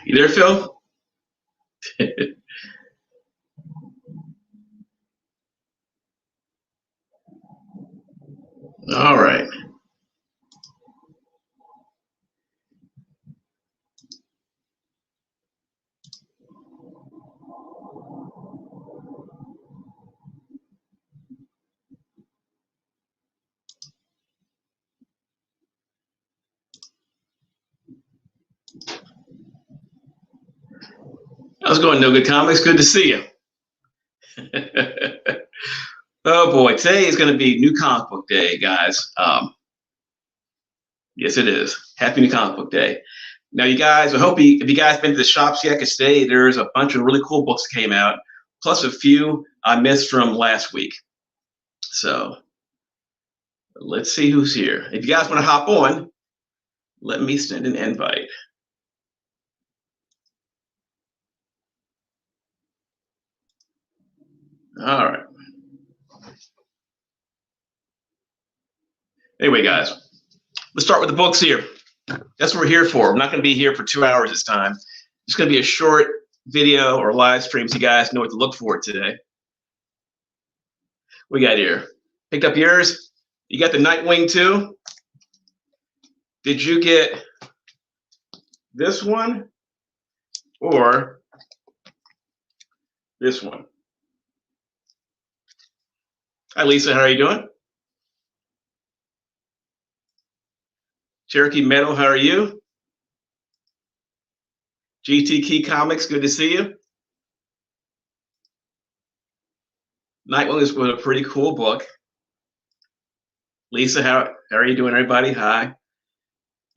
You there, Phil? All right. How's it going, No Good Comics? Good to see you. Oh boy, today is going to be New Comic Book Day, guys. Yes, it is. Happy New Comic Book Day. Now, you guys, if you guys been to the shops yet, because today there's a bunch of really cool books that came out, plus a few I missed from last week. So let's see who's here. If you guys want to hop on, let me send an invite. All right. Anyway, guys, let's start with the books here. That's what we're here for. I'm not going to be here for 2 hours this time. It's going to be a short video or live stream so you guys know what to look for today. We got here. Picked up yours? You got the Nightwing too? Did you get this one or this one? Hi, Lisa. How are you doing? Cherokee Metal, how are you? GT Key Comics, good to see you. Nightwing is a pretty cool book. Lisa, how are you doing, everybody? Hi.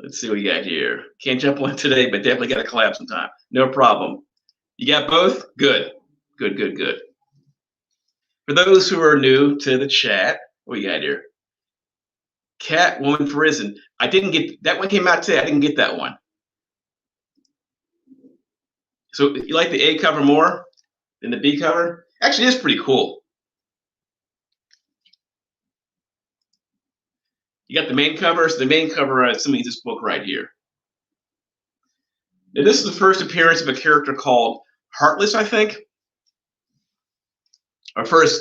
Let's see what we got here. Can't jump on today, but definitely got to collab sometime. No problem. You got both? Good. Good, good, good. For those who are new to the chat, what we got here? Catwoman Prison. I didn't get that one, came out today. I didn't get that one. So you like the A cover more than the B cover? Actually, it's pretty cool. You got the main cover. So the main cover is this book right here. Now, this is the first appearance of a character called Heartless, I think. Or first,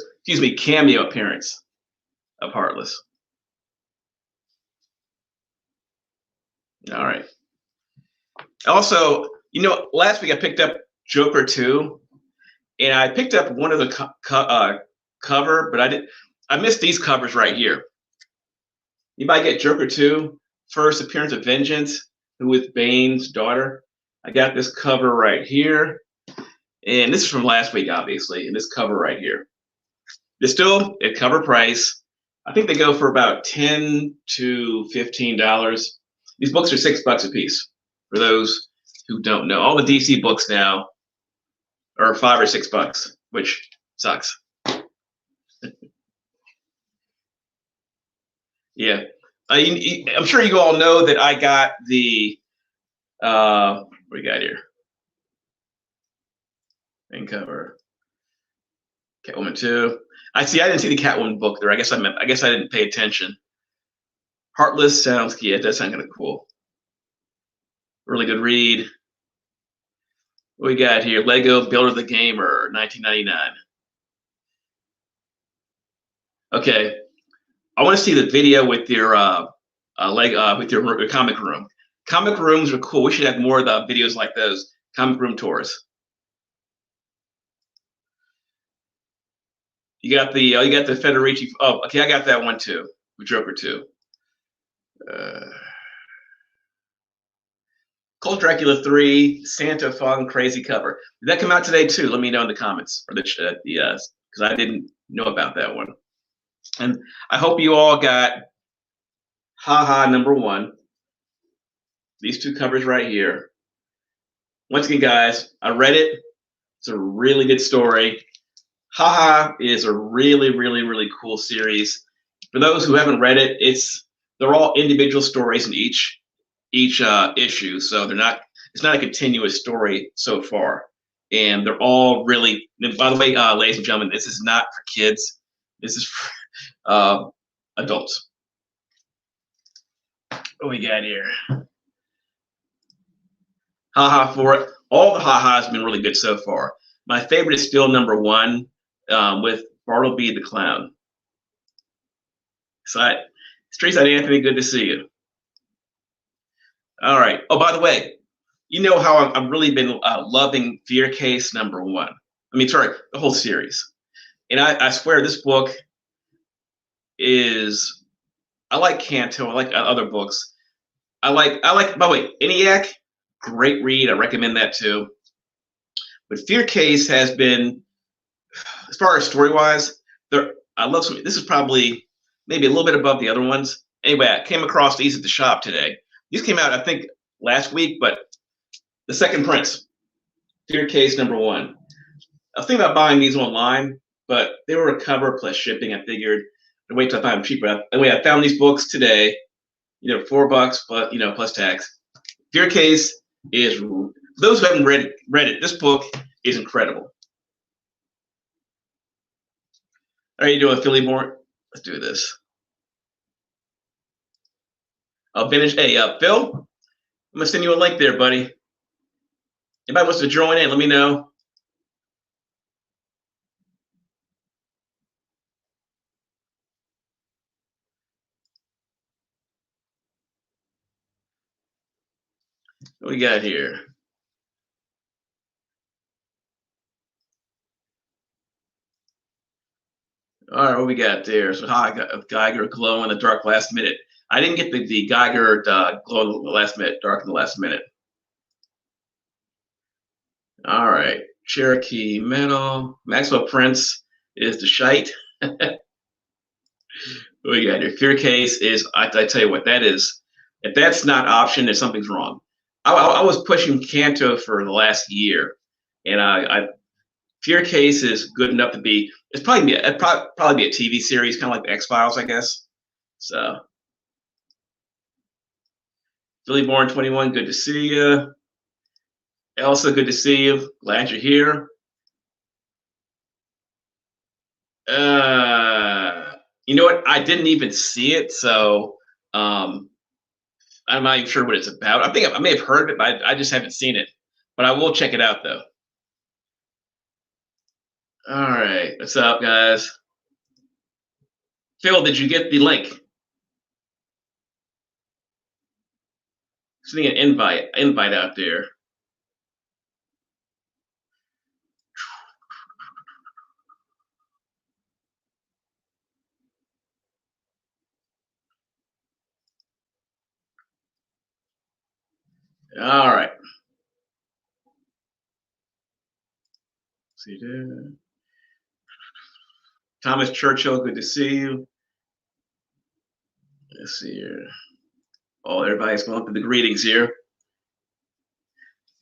cameo appearance of Heartless. All right. Also, last week I picked up Joker 2, and I picked up one of the cover, but I missed these covers right here. You might get Joker 2, first appearance of Vengeance, who with Bane's daughter. I got this cover right here, and this is from last week, obviously, and this cover right here. They're still at cover price. I think they go for about $10 to $15. These books are $6 a piece. For those who don't know, all the DC books now are $5 or $6, which sucks. Yeah, I'm sure you all know that I got the what we got here? Main cover, Catwoman 2. I didn't see the Catwoman book there. I guess I didn't pay attention. Heartless sounds, yeah, it does sound kind of cool. Really good read. What we got here? Lego Builder the Gamer, 1999. Okay, I want to see the video with your with your comic room. Comic rooms are cool. We should have more of the videos like those. Comic room tours. You got the Federici. Oh, okay, I got that one too. With Joker 2. Cult Dracula 3, Santa Fun Crazy cover. Did that come out today too? Let me know in the comments or the because I didn't know about that one. And I hope you all got haha number 1. These two covers right here. Once again, guys, I read it. It's a really good story. Haha is a really, really, really cool series. For those who haven't read it, they're all individual stories in each issue, so it's not a continuous story so far, and they're all really. By the way, ladies and gentlemen, this is not for kids. This is for adults. What we got here? haha for it. All the ha-has have been really good so far. My favorite is still number one, with Bartleby the Clown. So, Streetside Anthony, good to see you. All right. Oh, by the way, you know how I've really been loving Fear Case number one. I mean, sorry, the whole series. And I swear this book is, I like Canto, I like other books. By the way, ENIAC, great read. I recommend that too. But Fear Case has been, as far as story wise, there I love some. This is probably maybe a little bit above the other ones. Anyway, I came across these at the shop today. These came out, I think, last week, but The Second Prince, Fear Case number one. I was thinking about buying these online, but they were a cover plus shipping. I figured I'd wait till I find them cheaper. Anyway, I found these books today. $4 plus plus tax. Fear Case is, for those who haven't read it, this book is incredible. How are you doing, Philly Born? Let's do this. I'll finish. Hey, Phil, I'm gonna send you a link there, buddy. Anybody wants to join in, let me know. What we got here? All right, what we got there? So I got Geiger glow in the dark last minute. I didn't get the Geiger glow in the last minute, dark in the last minute. All right, Cherokee Metal. Maxwell Prince is the shite. What we got here? Fear Case is, I tell you what, that is, if that's not option, then something's wrong. I was pushing Canto for the last year, and I Fear Case is good enough to be. It's probably be a TV series, kind of like X Files, I guess. So, Philly Born 21, good to see you. Elsa, good to see you. Glad you're here. You know what? I didn't even see it, so um, I'm not even sure what it's about. I think I may have heard of it, but I just haven't seen it. But I will check it out, though. All right, what's up, guys? Phil, did you get the link? Sending an invite out there. All right. See there. Thomas Churchill, good to see you. Let's see here. Oh, everybody's going through the greetings here.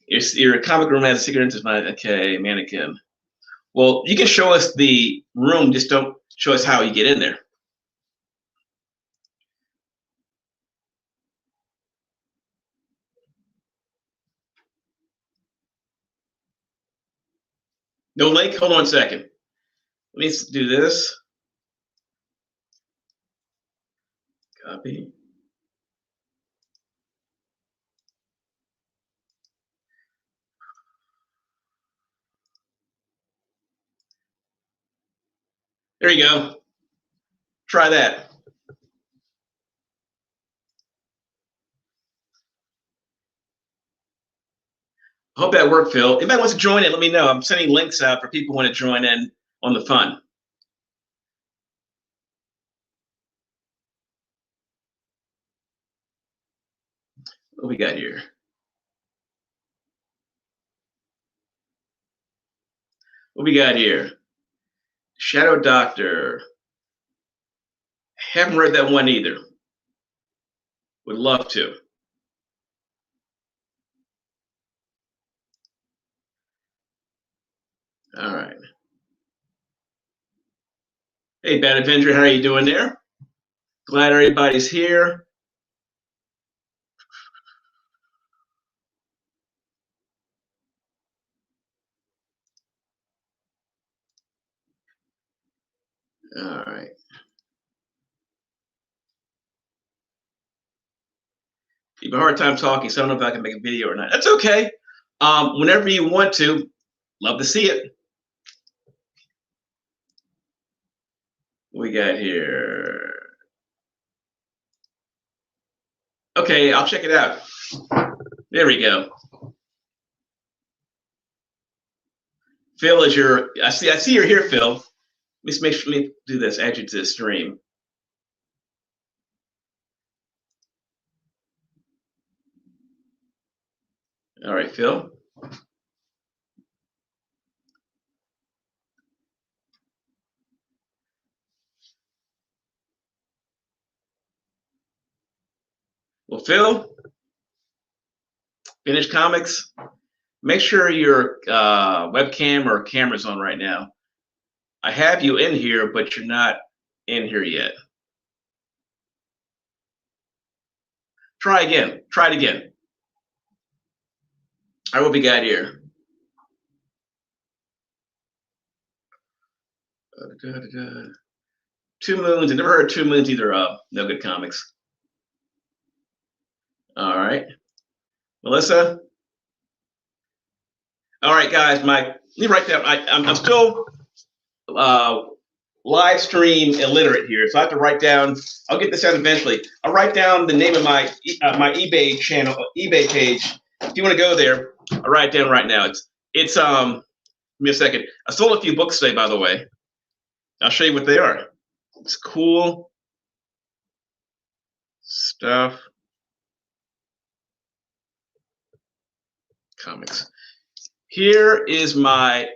Your comic room has a secret entrance. Okay, mannequin. Well, you can show us the room, just don't show us how you get in there. No link? Hold on a second. Let me do this. Copy. There you go. Try that. I hope that worked, Phil. Anybody wants to join in, let me know. I'm sending links out for people who want to join in on the fun. What we got here? What we got here? Shadow Doctor. Haven't read that one either. Would love to. All right. Hey, Bad Avenger, how are you doing there? Glad everybody's here. All right. You have a hard time talking, so I don't know if I can make a video or not. That's okay. Whenever you want to, love to see it. We got here. Okay, I'll check it out. There we go. Phil, is your? I see you're here, Phil. Let me do this. Add you to the stream. All right, Phil. Well, Phil, Finish Comics. Make sure your webcam or camera's on right now. I have you in here, but you're not in here yet. Try again. Try it again. I will be glad here. Two Moons. I never heard of Two Moons either. No Good Comics. All right, Melissa. All right, guys. Let me write that. I'm still live stream illiterate here, so I have to write down. I'll get this out eventually. I'll write down the name of my eBay channel, eBay page. If you want to go there, I'll write it down right now. It's Give me a second. I sold a few books today, by the way. I'll show you what they are. It's cool stuff. Comics. Here is my.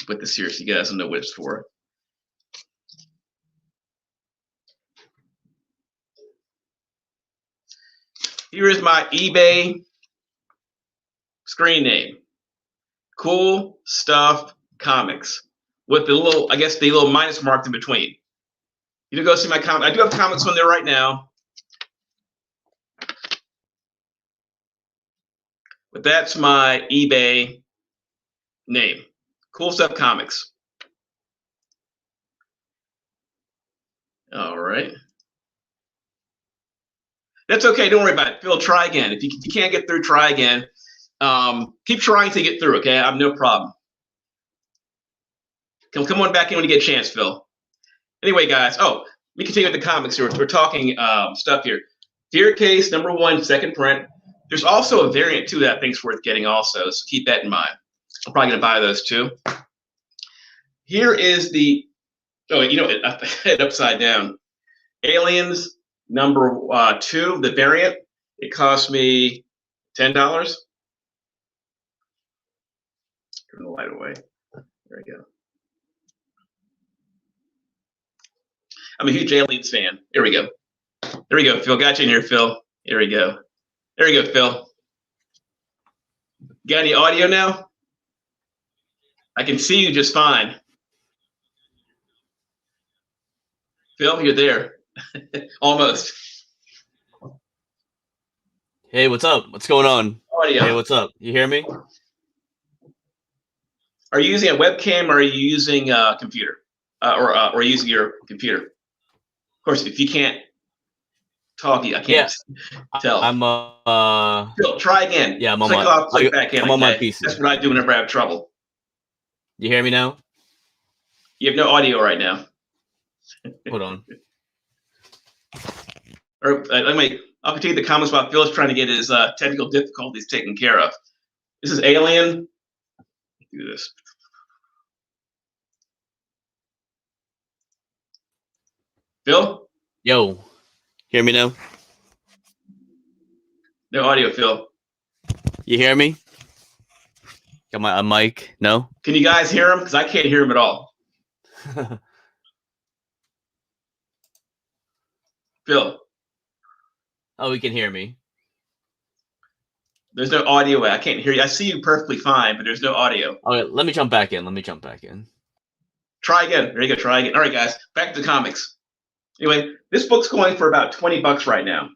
Put this here so you guys know what it's for. Here is my eBay screen name. Cool Stuff Comics. With the little, I guess the little minus mark in between. You can go see my comic. I do have comics on there right now. But that's my eBay name. Cool Stuff Comics. All right. That's okay. Don't worry about it. Phil, try again. If you can't get through, try again. Keep trying to get through, okay? I have no problem. Come on back in when you get a chance, Phil. Anyway, guys. Oh, let me continue with the comics here. We're talking stuff here. Fear Case #1, second print. There's also a variant too that I think's worth getting also, so keep that in mind. I'm probably going to buy those too. Here is the, oh, you know, I had it upside down. Aliens #2, the variant. It cost me $10. Turn the light away. There we go. I'm a huge Aliens fan. Here we go. There we go, Phil. Got you in here, Phil. Here we go. There you go, Phil. Got any audio now? I can see you just fine. Phil, you're there. Almost. Hey, what's up? What's going on? Audio. Hey, what's up? You hear me? Are you using a webcam or are you using a computer? Or using your computer? Of course, if you can't talk, I can't tell. I'm Phil, try again. Yeah, I'm on click my. off, click back in. I'm on my PC. That's what I do whenever I have trouble. You hear me now? You have no audio right now. Hold on. Or I'll continue the comments while Phil's trying to get his technical difficulties taken care of. This is Alien. Do this. Phil? Yo, hear me now? No audio, Phil. You hear me? Got my mic? No? Can you guys hear him? Because I can't hear him at all. Phil. Oh, he can hear me. There's no audio. I can't hear you. I see you perfectly fine, but there's no audio. Okay, let me jump back in. Try again. There you go. Try again. All right, guys. Back to the comics. Anyway, this book's going for about $20 right now.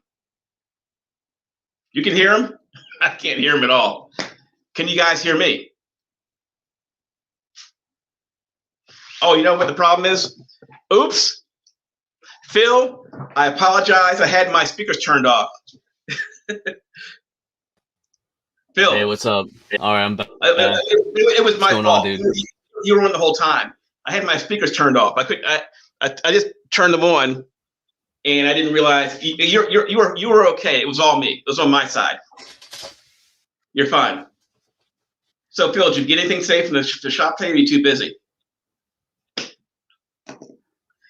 You can hear him? I can't hear him at all. Can you guys hear me? Oh, you know what the problem is? Oops. Phil, I apologize. I had my speakers turned off. Phil. Hey, what's up? All right, I'm back. It was my going fault. on, dude? You were on the whole time. I had my speakers turned off. I just turned them on, and I didn't realize you were okay. It was all me. It was on my side. You're fine. So Phil, did you get anything safe from the shop today? Or are you too busy?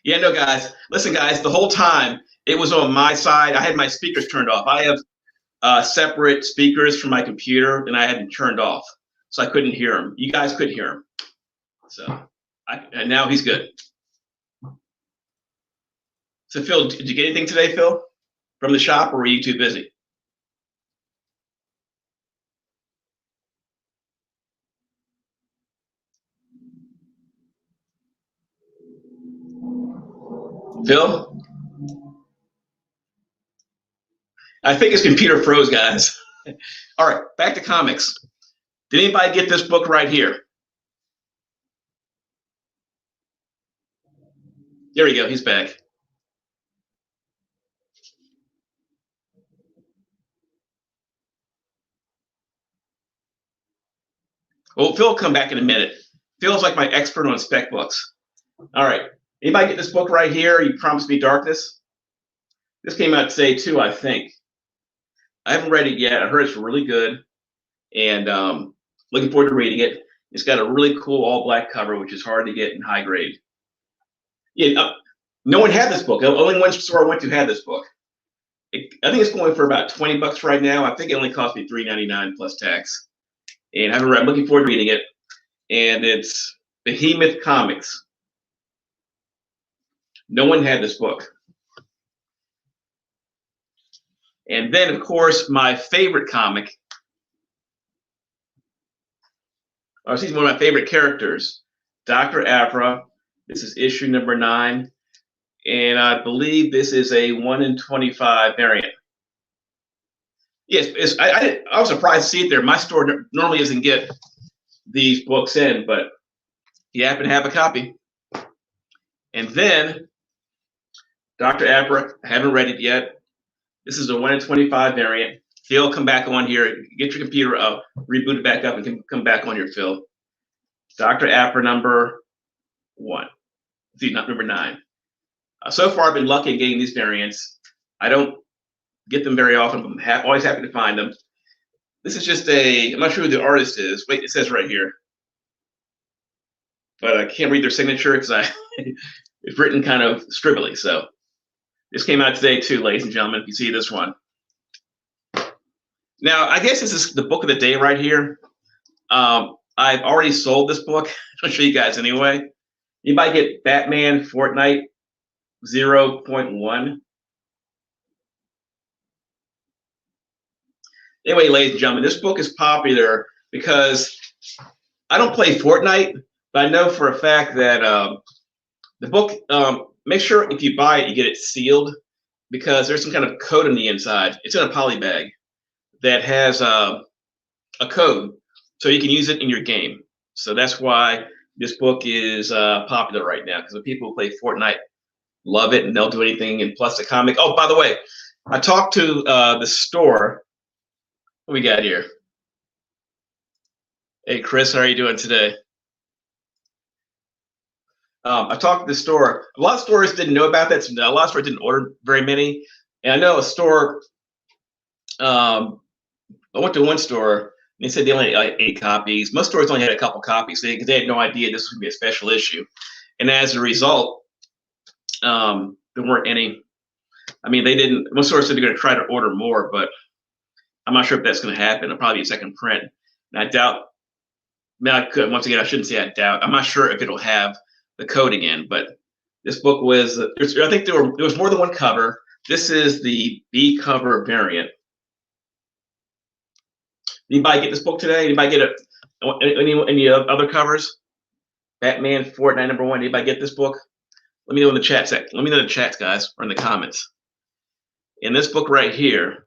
Yeah, no, guys. Listen, guys. The whole time it was on my side. I had my speakers turned off. I have separate speakers from my computer, and I had them turned off, so I couldn't hear him. You guys could hear him. So, and now he's good. So, Phil, did you get anything today, Phil, from the shop, or were you too busy? Phil? I think his computer froze, guys. All right, back to comics. Did anybody get this book right here? There we go. He's back. Well, Phil will come back in a minute. Phil's like my expert on spec books. All right. Anybody get this book right here? You Promised Me Darkness? This came out today, too, I think. I haven't read it yet. I heard it's really good, and looking forward to reading it. It's got a really cool all-black cover, which is hard to get in high grade. Yeah, no one had this book. Only one store I went to had this book. I think it's going for about $20 right now. I think it only cost me $3.99 plus tax. And I haven't read. I'm looking forward to reading it. And it's Behemoth Comics. No one had this book. And then, of course, my favorite comic. Or he's one of my favorite characters, Dr. Aphra. This is issue number 9. And I believe this is a 1 in 25 variant. Yes, I was surprised to see it there. My store normally doesn't get these books in, but you happen to have a copy. And then Dr. Aphra, I haven't read it yet. This is a 1 in 25 variant. Phil, come back on here. Get your computer up, reboot it back up, and come back on here, Phil. Dr. Aphra number 1. See, not number 9. So far, I've been lucky in getting these variants. I don't get them very often, but I'm always happy to find them. This is just I'm not sure who the artist is. Wait, it says right here. But I can't read their signature because it's written kind of scribbly. So this came out today too, ladies and gentlemen. You see this one. Now, I guess this is the book of the day right here. I've already sold this book. I'll show you guys anyway. Anybody get Batman Fortnite 0.1? Anyway, ladies and gentlemen, this book is popular because I don't play Fortnite, but I know for a fact that the book, make sure if you buy it, you get it sealed because there's some kind of code on the inside. It's in a poly bag that has a code, so you can use it in your game. So that's why this book is popular right now, because the people who play Fortnite love it and they'll do anything. And plus the comic. Oh, by the way, I talked to the store. What we got here? Hey, Chris, how are you doing today? I talked to the store. A lot of stores didn't know about that. So a lot of stores didn't order very many. And I know a store, I went to one store, and they said they only had like 8 copies. Most stores only had a couple copies because they had no idea this would be a special issue. And as a result, there weren't any. I mean, they didn't. Most stores said they're going to try to order more, but I'm not sure if that's going to happen. It'll probably be a second print. And I doubt. Now, once again, I shouldn't say I doubt. I'm not sure if it'll have the code again, but this book was. I think there was more than one cover. This is the B cover variant. Anybody get this book today? Anybody get any other covers? Batman Fortnite number 1. Anybody get this book? Let me know in the chat section. Let me know in the chats, guys, or in the comments. In this book right here,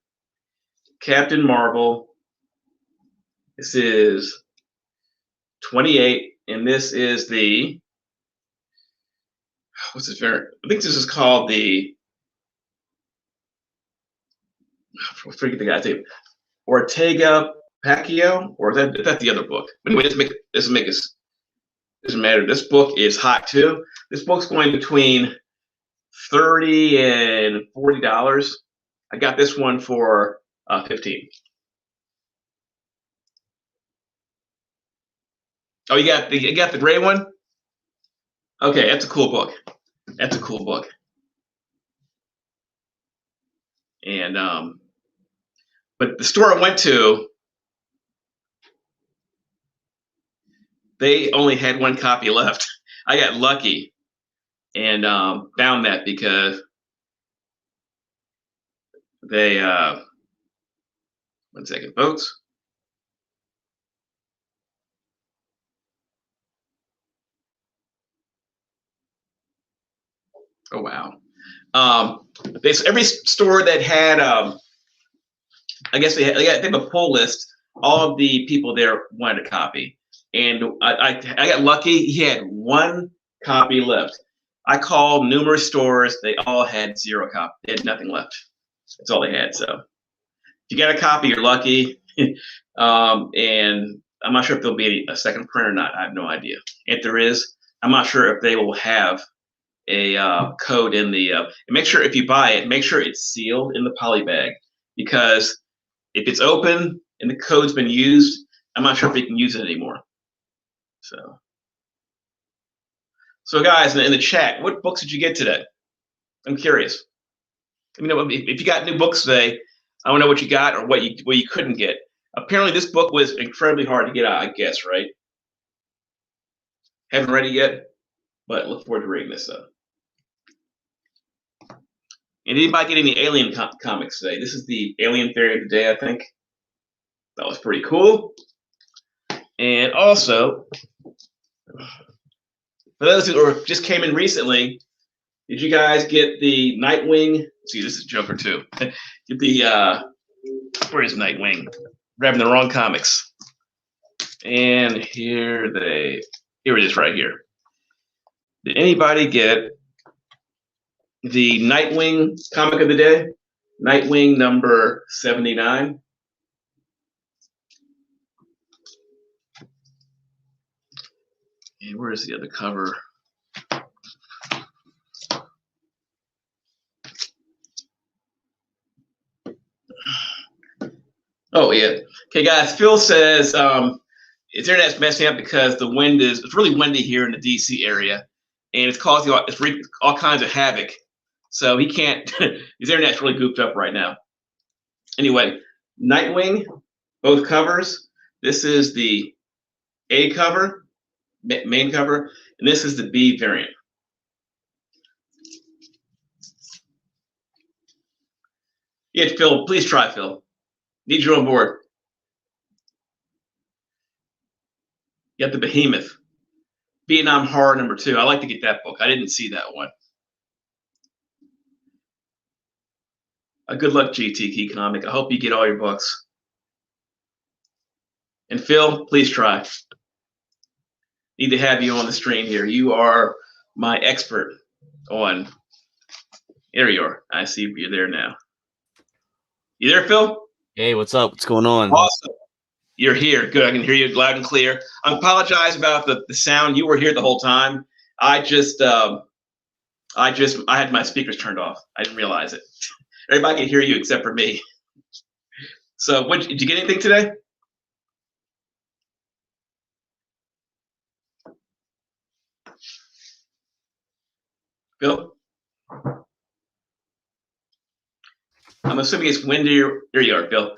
Captain Marvel. This is 28, and this is the. What's this variant? I think this is called the. I forget the guy's name. Ortega Pacquiao, or is that the other book? Anyway, doesn't matter. This book is hot too. This book's going between $30 and $40. I got this one for $15. Oh, you got the gray one? Okay, that's a cool book. That's a cool book. And but the store I went to, they only had one copy left. I got lucky and found that because they 1 second, folks. Oh wow. Every store that had I guess they have a pull list. All of the people there wanted a copy, and I got lucky. He had one copy left. I called numerous stores. They all had 0 copy. They had nothing left. That's all they had. So if you got a copy, you're lucky. And I'm not sure if there'll be a second print or not. I have no idea. If there is, I'm not sure if they will have a code in the. And make sure if you buy it, make sure it's sealed in the poly bag, because if it's open and the code's been used, I'm not sure if we can use it anymore. So guys, in the chat, what books did you get today? I'm curious. Let me know if you got new books today. I want to know what you got or what you couldn't get. Apparently, this book was incredibly hard to get out, I guess, right? Haven't read it yet, but look forward to reading this though. And anybody get any Alien comics today? This is the Alien Theory of the Day, I think. That was pretty cool. And also, for those who just came in recently, did you guys get the Nightwing? See, this is Joker too. Get the where is Nightwing? Grabbing the wrong comics. And here it is right here. Did anybody get the Nightwing comic of the day? Nightwing number 79. And where is the other cover? Oh yeah. Okay, guys. Phil says his internet's messing up because it's really windy here in the DC area, and it's causing all kinds of havoc. So he can't. His internet's really goofed up right now. Anyway, Nightwing, both covers. This is the A cover, main cover, and this is the B variant. Yeah, Phil, please try, Phil. Need you on board. You got the Behemoth. Vietnam Horror number 2. I like to get that book. I didn't see that one. Good luck, GT Key Comic. I hope you get all your books. And Phil, please try. Need to have you on the stream here. You are my expert on. There you are. I see you're there now. You there, Phil? Hey, what's up? What's going on? Awesome. You're here. Good. I can hear you loud and clear. I apologize about the sound. You were here the whole time. I had my speakers turned off. I didn't realize it. Everybody can hear you except for me. So, did you get anything today? Phil? I'm assuming it's windy. There you are, Phil.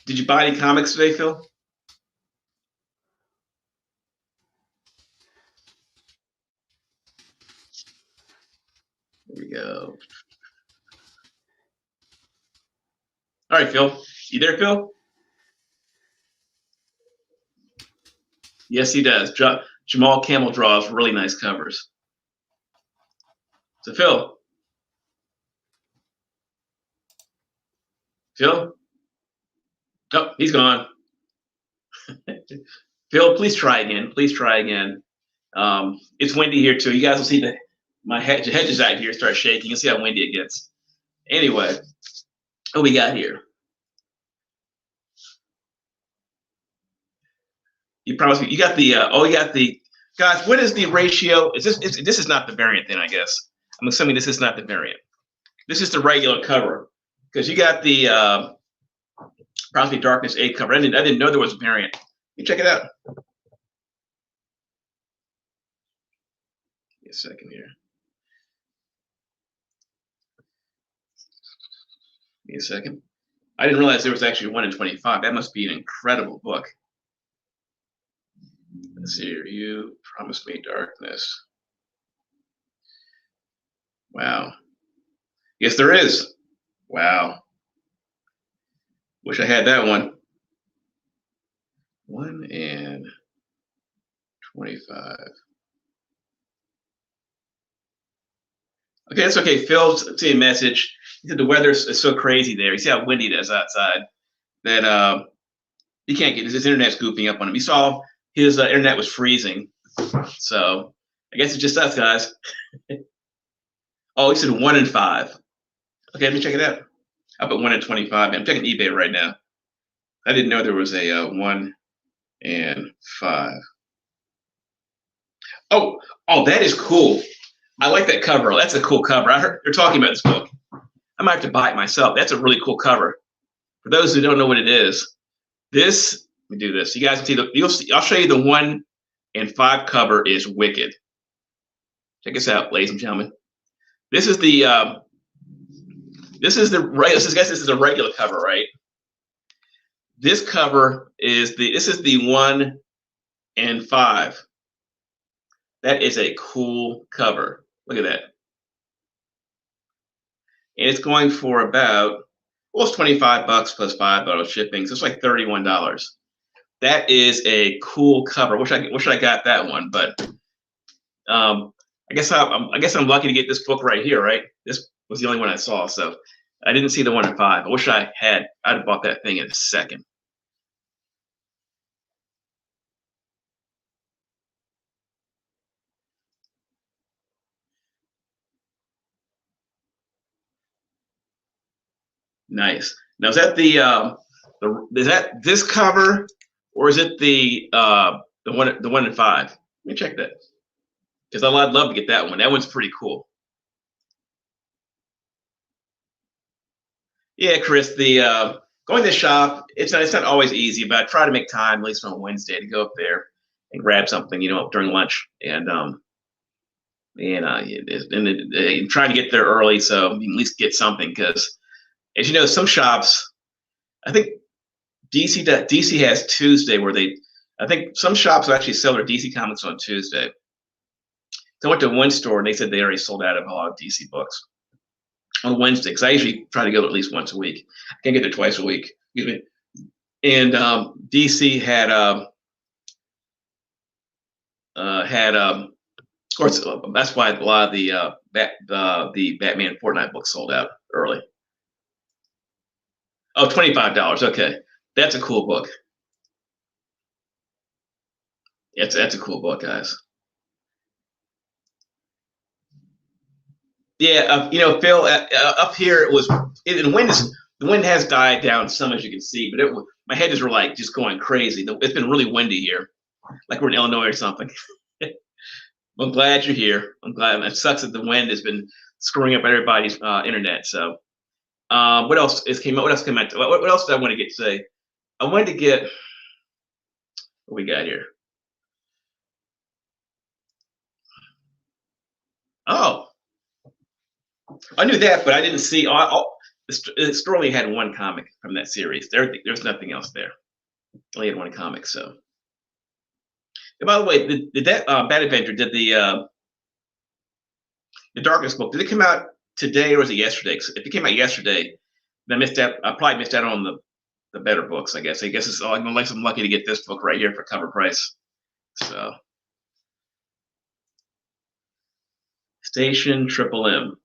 Did you buy any comics today, Phil? There we go. All right, Phil. You there, Phil? Yes, he does. Jamal Campbell draws really nice covers. So, Phil. Phil? Oh, he's gone. Phil, please try again. Please try again. It's windy here, too. You guys will see my hedges out here start shaking. You'll see how windy it gets. Anyway, What we got here? You promised me. You got the. You got the. Guys, what is the ratio? Is this? This is not the variant, then I guess. I'm assuming this is not the variant. This is the regular cover, because you got the Promise Me Darkness 8 cover. I didn't know there was a variant. You check it out. Give me a second here. Give me a second. I didn't realize there was actually 1 in 25. That must be an incredible book. Let's see here. You Promise Me Darkness. Wow. Yes, there is. Wow. Wish I had that one. 1 in 25. Okay, that's okay. Phil sent a message. He said the weather is so crazy there. You see how windy it is outside that he can't get his internet's goofing up on him. He saw his internet was freezing. So I guess it's just us, guys. Oh, he said 1 in 5. Okay, let me check it out. How about 1 in 25? I'm checking eBay right now. I didn't know there was a 1 in 5. Oh, that is cool. I like that cover. That's a cool cover. I heard you're talking about this book. I might have to buy it myself. That's a really cool cover. For those who don't know what it is, this, let me do this. You guys can see you'll see. I'll show you the 1 in 5 cover is wicked. Check this out, ladies and gentlemen. This is the this is the regular cover, right? This cover is this is the 1 in 5. That is a cool cover. Look at that. And it's going for about, well, it's $25 plus $5 shipping, so it's like $31. That is a cool cover. Wish I got that one, but I guess I'm lucky to get this book right here, right? This was the only one I saw, so I didn't see the 1 in 5. I wish I had. I'd have bought that thing in a second. Nice. Now is that is that this cover, or is it the 1 in 5? Let me check that, because I'd love to get that one. That one's pretty cool. Yeah, Chris. The going to the shop, it's not always easy, but I try to make time, at least on Wednesday, to go up there and grab something, during lunch, and trying to get there early so you can at least get something, because as you know, some shops, I think DC has Tuesday where I think some shops will actually sell their DC comics on Tuesday. So I went to one store and they said they already sold out of a lot of DC books on Wednesday, because I usually try to go at least once a week. I can't get there twice a week. Excuse me. And DC had of course, that's why a lot of the Batman Fortnite books sold out early. Oh, $25. Okay, that's a cool book. That's a cool book, guys. Yeah, Phil, up here the wind has died down some, as you can see, but my hedges were like just going crazy. It's been really windy here, like we're in Illinois or something. I'm glad you're here. I'm glad. It sucks that the wind has been screwing up everybody's internet. So, what else came out? What else came out? What else did I want to say? I wanted to get what we got here. Oh, I knew that, but I didn't see. The store only had 1 comic from that series. There's nothing else there. Only had 1 comic. So, and by the way, did that Bad Adventure, did the Darkness book, did it come out today or was it yesterday? If it came out yesterday, then I missed out. I probably missed out on the better books. I guess it's I'm lucky to get this book right here for cover price. So, Station Triple M.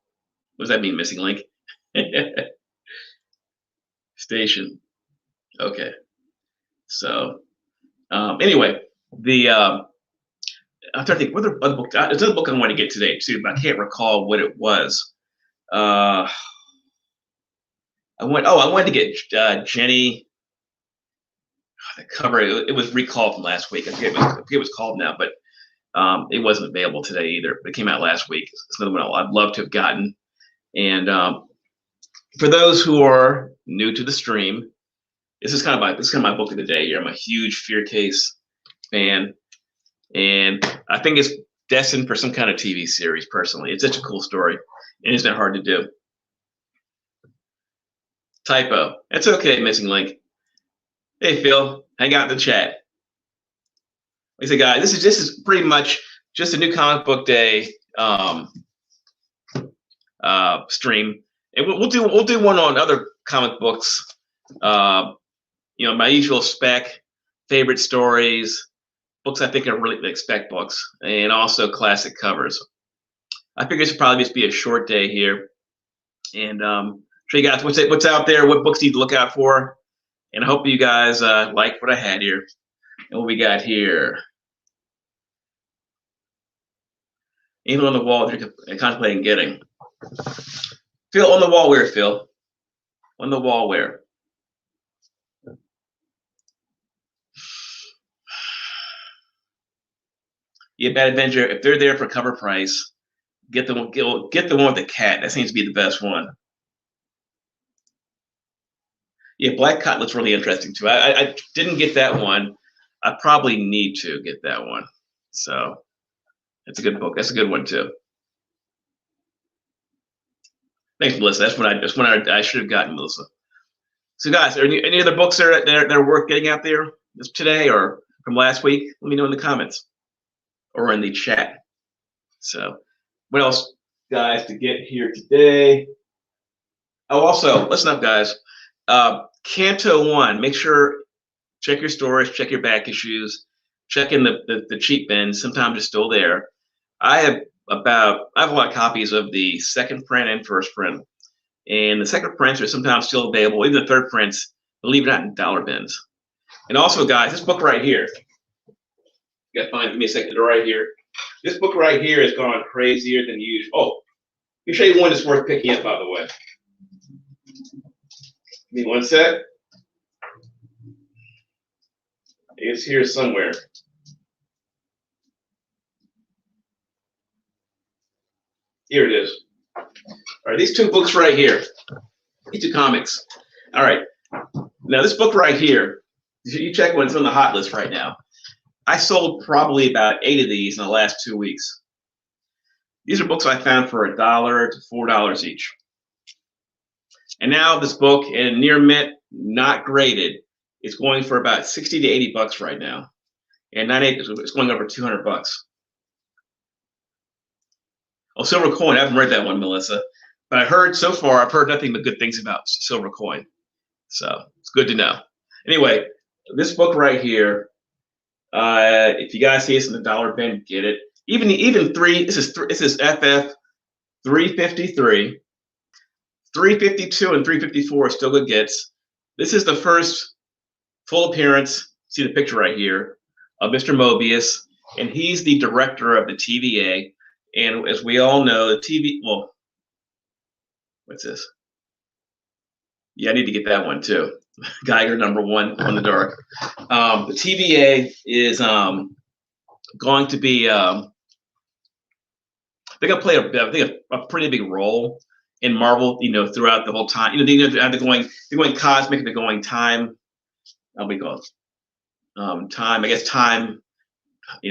What does that mean, missing link? Station. Okay. So, anyway, I'm trying to think. What other book? There's another book I want to get today too, but I can't recall what it was. I wanted to get Jenny. The cover, it was recalled from last week. I forget what it was called now, but it wasn't available today either. But it came out last week. It's another one I'd love to have gotten. And for those who are new to the stream, this is kind of my book of the day here. I'm a huge Fear Case fan, and I think it's destined for some kind of TV series. Personally, it's such a cool story, and isn't it hard to do? Typo. It's okay, Missing Link. Hey Phil, hang out in the chat. Like I said, guys, this is pretty much just a new comic book day stream, and we'll do one on other comic books. You know, my usual spec, favorite stories, books I think are really like spec books, and also classic covers. I figure this will probably just be a short day here, and show you guys what's out there, what books you need to look out for, and I hope you guys like what I had here. And what we got here. Anything on the wall that you're contemplating getting? Phil, on the wall where, Phil? On the wall where? Yeah, Bad Adventure, if they're there for cover price, get the one with the cat. That seems to be the best one. Yeah, Black Cotton looks really interesting too. I didn't get that one. I probably need to get that one. So it's a good book. That's a good one too. Thanks, Melissa. That's when I should have gotten, Melissa. So guys, are any other books that are worth getting out there today or from last week? Let me know in the comments or in the chat. So what else, guys, to get here today? Oh, also, listen up, guys. Canto 1, make sure, check your stores, check your back issues, check in the cheap bins. Sometimes it's still there. I have a lot of copies of the second print and first print. And the second prints are sometimes still available. Even the third prints, believe it or not, in dollar bins. And also, guys, this book right here, you gotta find, give me a second, right here. This book right here has gone crazier than usual. Oh, let me show you one that's worth picking up, by the way. Give me one sec. It's here somewhere. Here it is. All right, these two books right here. These two comics. All right. Now this book right here, you check when it's on the hot list right now. I sold probably about 8 of these in the last 2 weeks. These are books I found for $1 to $4 each. And now this book in near mint, not graded, it's going for about 60 to 80 bucks right now. And it's going over 200 bucks. Oh, Silver Coin, I haven't read that one, Melissa. But I've heard nothing but good things about Silver Coin. So it's good to know. Anyway, this book right here, if you guys see this in the dollar bin, get it. Even this is FF 353, 352, and 354 are still good gets. This is the first full appearance. See the picture right here of Mr. Mobius, and he's the director of the TVA. And as we all know, the well, what's this? Yeah, I need to get that one too. Geiger #1 on the dark. The TVA is going to be they're gonna play a pretty big role in Marvel, throughout the whole time. They're going cosmic, they're going time. What do we call it? Time, I guess time,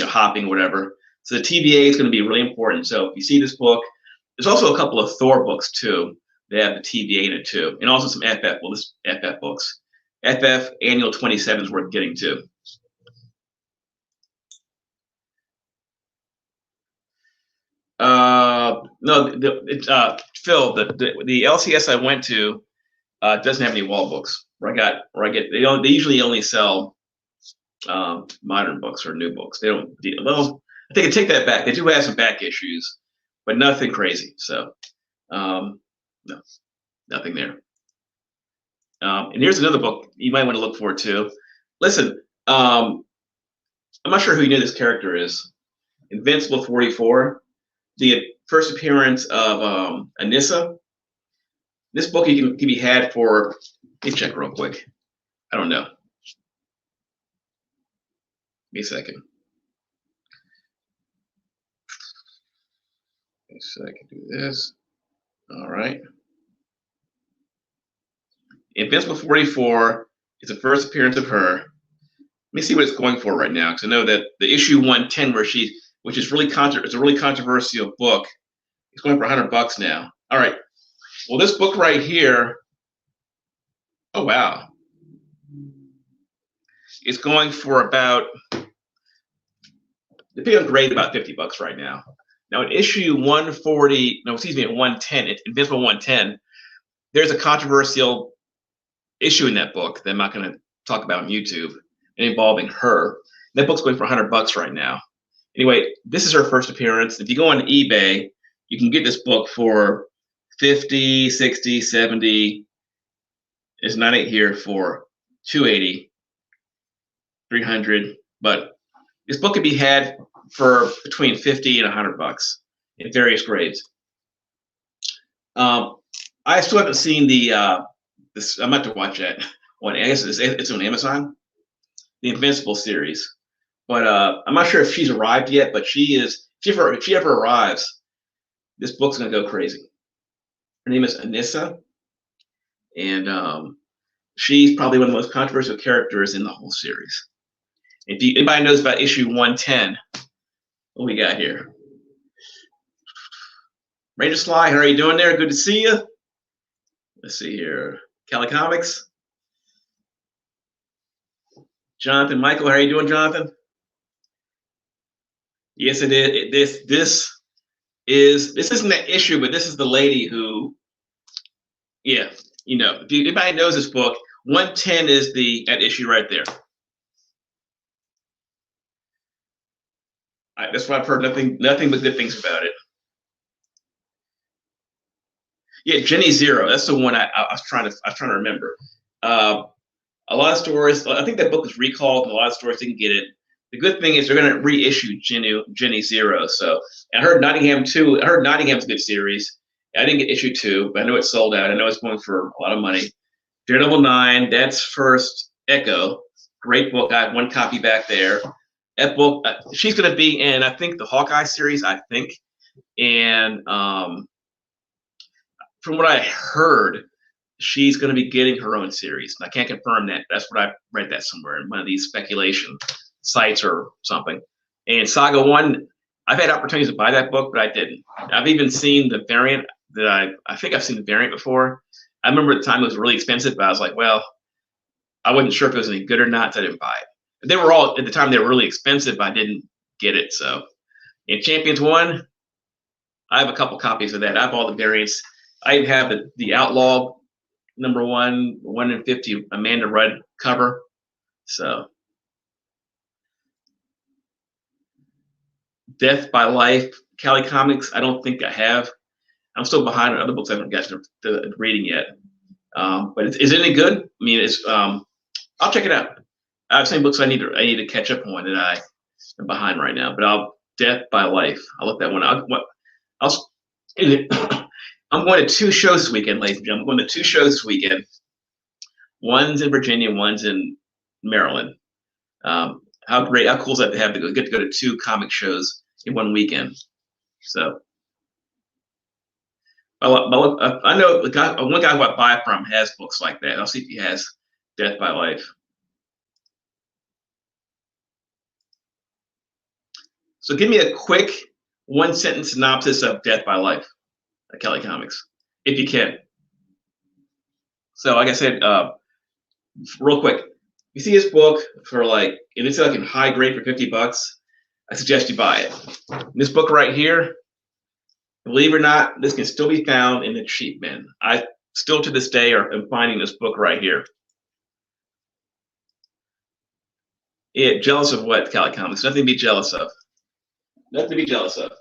hopping, whatever. So the TVA is going to be really important. So if you see this book, there's also a couple of Thor books too. They have the TVA in it too, and also some FF. Well, this FF books. FF Annual 27 is worth getting too. No, Phil, the LCS I went to doesn't have any wall books. They usually only sell modern books or new books. They don't. Well, I think I take that back. They do have some back issues, but nothing crazy. So, no, nothing there. And here's another book you might want to look for too. Listen, I'm not sure who you know this character is. Invincible 44, the first appearance of Anissa. This book can be had for, let me check real quick. I don't know. Give me a second. So I can do this. All right. Invincible 44 is the first appearance of her. Let me see what it's going for right now, because I know that the issue 110, which is really it's a really controversial book, it's going for $100 now. All right. Well, this book right here, oh wow, it's going for about, depending on grade, about $50 right now. Now, in issue 140, no, excuse me, at 110, it's Invincible 110, there's a controversial issue in that book that I'm not going to talk about on YouTube involving her. That book's going for $100 right now. Anyway, this is her first appearance. If you go on eBay, you can get this book for 50, 60, 70. It's not it here for 280, 300. But this book can be had for between 50 and $100 in various grades. I still haven't seen the this. I'm about to watch it. I guess it's on Amazon, the Invincible series. But I'm not sure if she's arrived yet. But she is. If she ever arrives, this book's gonna go crazy. Her name is Anissa, and she's probably one of the most controversial characters in the whole series. If anybody knows about issue 110, what we got here? Ranger Sly, how are you doing there? Good to see you. Let's see here. Cali Comics. Jonathan Michael, how are you doing, Jonathan? Yes, it is. This isn't that issue, but this is the lady who, yeah, you know, if anybody knows this book, 110 is that issue right there. That's why I've heard nothing but good things about it. Yeah, Jenny Zero. That's the one I was trying to remember. A lot of stores, I think that book was recalled, and a lot of stores didn't get it. The good thing is they're going to reissue Jenny Zero. So I heard Nottingham 2. I heard Nottingham's a good series. I didn't get issue 2, but I know it's sold out. I know it's going for a lot of money. Daredevil 9, that's First Echo. Great book. I have one copy back there. That book, she's going to be in, I think, the Hawkeye series, I think. And from what I heard, she's going to be getting her own series. I can't confirm that. That's what I read that somewhere in one of these speculation sites or something. And Saga 1, I've had opportunities to buy that book, but I didn't. I've even seen the variant that I think I've seen the variant before. I remember at the time it was really expensive, but I was like, well, I wasn't sure if it was any good or not, so I didn't buy it. But they were all, at the time, they were really expensive, but I didn't get it. So, in Champions 1, I have a couple copies of that. I have all the variants. I even have the Outlaw #1, 1 in 50 Amanda Rudd cover. So, Death by Life, Cali Comics, I don't think I have. I'm still behind on other books I haven't got to reading yet. But is it any good? I mean, I'll check it out. I have some books I need to catch up on that I am behind right now. But Death by Life, I'll look that one up. I'm going to 2 shows this weekend, ladies and gentlemen. I'm going to 2 shows this weekend. One's in Virginia, one's in Maryland. How cool is that to have to get to go to 2 comic shows in one weekend? So, I know one guy who I buy from has books like that. I'll see if he has Death by Life. So give me a quick 1-sentence synopsis of Death by Life at Cali Comics, if you can. So like I said, real quick, you see this book for if it's in high grade for $50, I suggest you buy it. This book right here, believe it or not, this can still be found in the cheap bin. I still to this day am finding this book right here. Yeah, jealous of what, Cali Comics? Nothing to be jealous of. Nothing to be jealous of.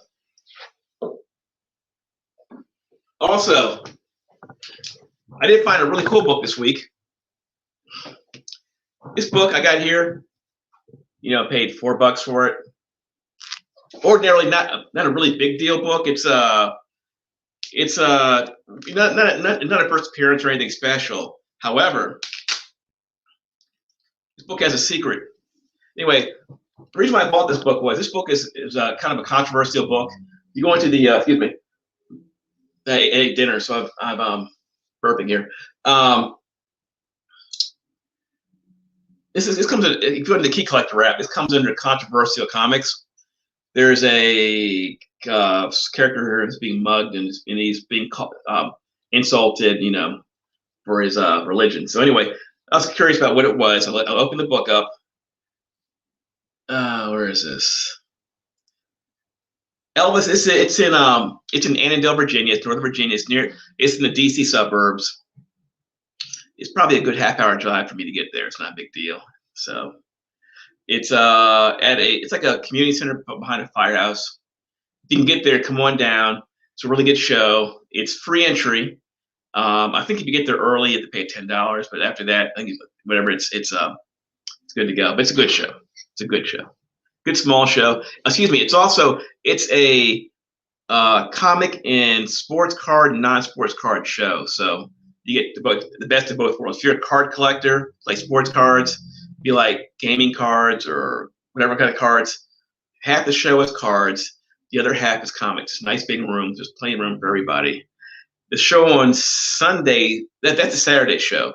Also, I did find a really cool book this week. This book I got here, paid $4 for it. Ordinarily not a really big deal book. It's It's not a first appearance or anything special. However, this book has a secret. Anyway, the reason why I bought this book was this book is kind of a controversial book. You go into the excuse me, I ate dinner, so I'm burping here. This comes in, if you go to the Key Collector app, this comes under controversial comics. There's a character who's being mugged and he's being insulted, for his religion. So anyway, I was curious about what it was. I'll open the book up. Where is this? Elvis. It's in Annandale, Virginia. It's Northern Virginia. It's in the DC suburbs. It's probably a good half-hour drive for me to get there. It's not a big deal. So it's it's like a community center behind a firehouse. If you can get there, come on down. It's a really good show. It's free entry. I think if you get there early, you have to pay $10. But after that, I think whatever, it's good to go. But it's a good show. It's a good show. Good small show. Excuse me. It's a comic and sports card and non-sports card show. So you get the best of both worlds. If you're a card collector, like sports cards, be like gaming cards or whatever kind of cards. Half the show is cards. The other half is comics. Nice big rooms. There's plenty of room for everybody. The show on Sunday, that's a Saturday show.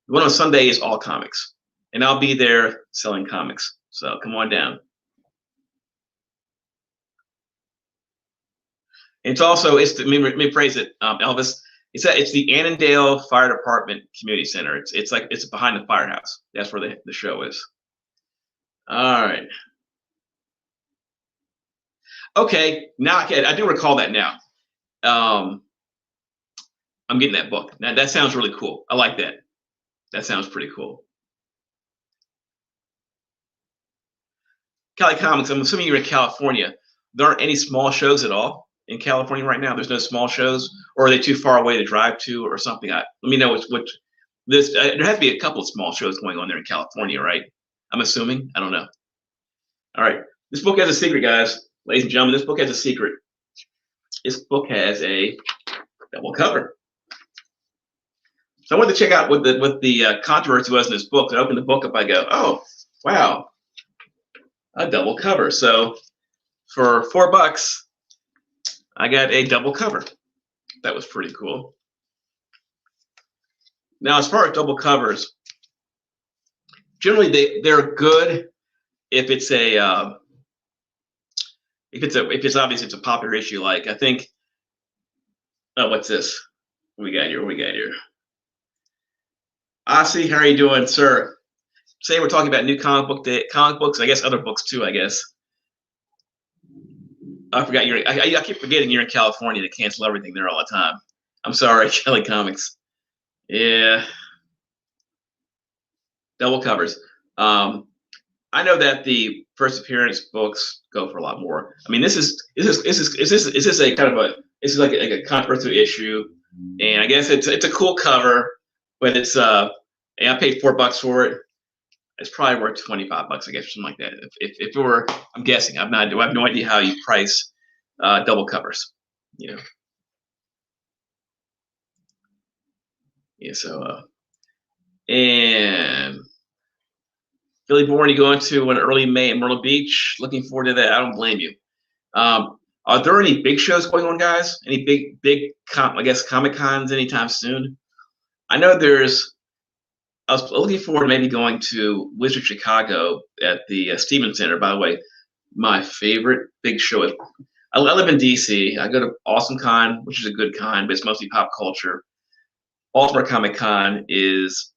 The one on Sunday is all comics. And I'll be there selling comics. So come on down. Let me phrase it, Elvis. It's the Annandale Fire Department Community Center. It's behind the firehouse. That's where the show is. All right. Okay, now I do recall that now. I'm getting that book. Now that sounds really cool. I like that. That sounds pretty cool. Cali Comics, I'm assuming you're in California. There aren't any small shows at all in California right now. There's no small shows, or are they too far away to drive to, or something? Let me know there has to be a couple of small shows going on there in California, right? I'm assuming. I don't know. All right, this book has a secret, guys, ladies and gentlemen. This book has a secret. This book has a double cover. So I wanted to check out what the controversy was in this book. I opened the book up. I go, oh wow, a double cover. So for $4. I got a double cover. That was pretty cool. Now, as far as double covers, generally they're good if it's obvious it's a popular issue. Like I think, what's this? What we got here? Ossie, how are you doing, sir? Say we're talking about new comic books. I guess other books too. I guess. I forgot I keep forgetting you're in California. They cancel everything there all the time. I'm sorry, Kelly Comics. Yeah. Double covers. I know that the first appearance books go for a lot more. I mean, this is a kind of like a controversial issue, and I guess it's a cool cover, but and I paid $4 for it. It's probably worth $25, I guess, or something like that. If it were, I'm guessing. I have no idea how you price double covers. Yeah. So and Philly Born, you going to an early May at Myrtle Beach? Looking forward to that. I don't blame you. Are there any big shows going on, guys? Any big Comic Cons anytime soon? I know I was looking forward to maybe going to Wizard Chicago at the Stevens Center. By the way, my favorite big show is, I live in DC. I go to Awesome Con, which is a good con, but it's mostly pop culture. Baltimore Comic Con is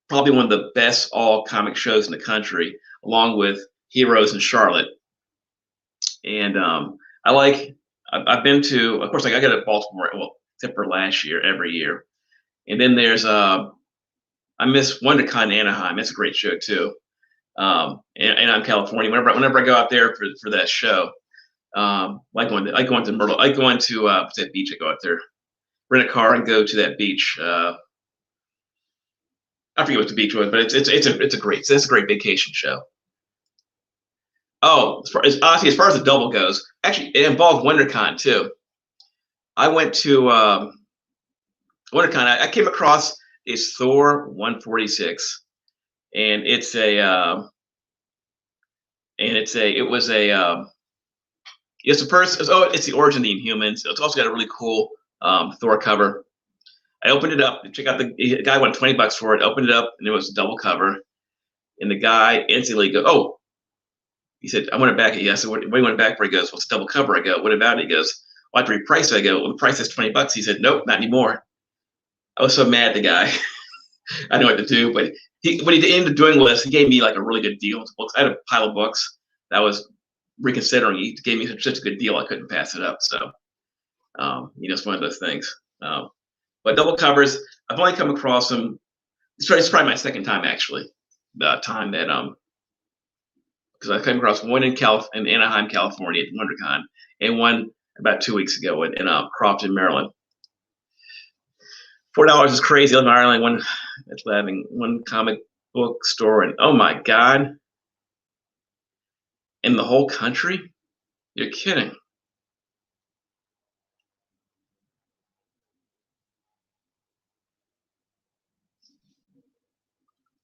probably one of the best all comic shows in the country, along with Heroes in Charlotte. And I've been to, of course, I go to Baltimore, well, except for last year, every year. And then there's I miss WonderCon in Anaheim. That's a great show too. And I'm California. Whenever I go out there for that show, like going to Myrtle. I go into what's that beach? I go out there, rent a car and go to that beach. I forget what the beach was, but it's a great vacation show. Oh, as far as the double goes, actually it involved WonderCon too. I went to WonderCon. I came across is Thor 146, and it's the first. It's the origin of the Inhumans. It's also got a really cool Thor cover. I opened it up. Check out the guy went $20 for it. Opened it up, and it was a double cover. And the guy instantly goes, "Oh," he said, "I want it back." I said, "What do you want it back for?" He goes, "Well, it's a double cover." I go, "What about it?" He goes, "Well, I have to reprice it." I go, "Well, the price is $20." He said, "Nope, not anymore." I was so mad at the guy. I didn't know what to do, but what he ended up doing was he gave me like a really good deal on books. I had a pile of books that I was reconsidering. He gave me such a good deal, I couldn't pass it up. So, it's one of those things. But double covers, I've only come across them. It's probably my second time actually. The time that because I came across one in Anaheim, California at WonderCon, and one about 2 weeks ago in Crofton, Maryland. $4 is crazy. I live in Ireland. Having one comic book store, and oh my god, in the whole country? You're kidding.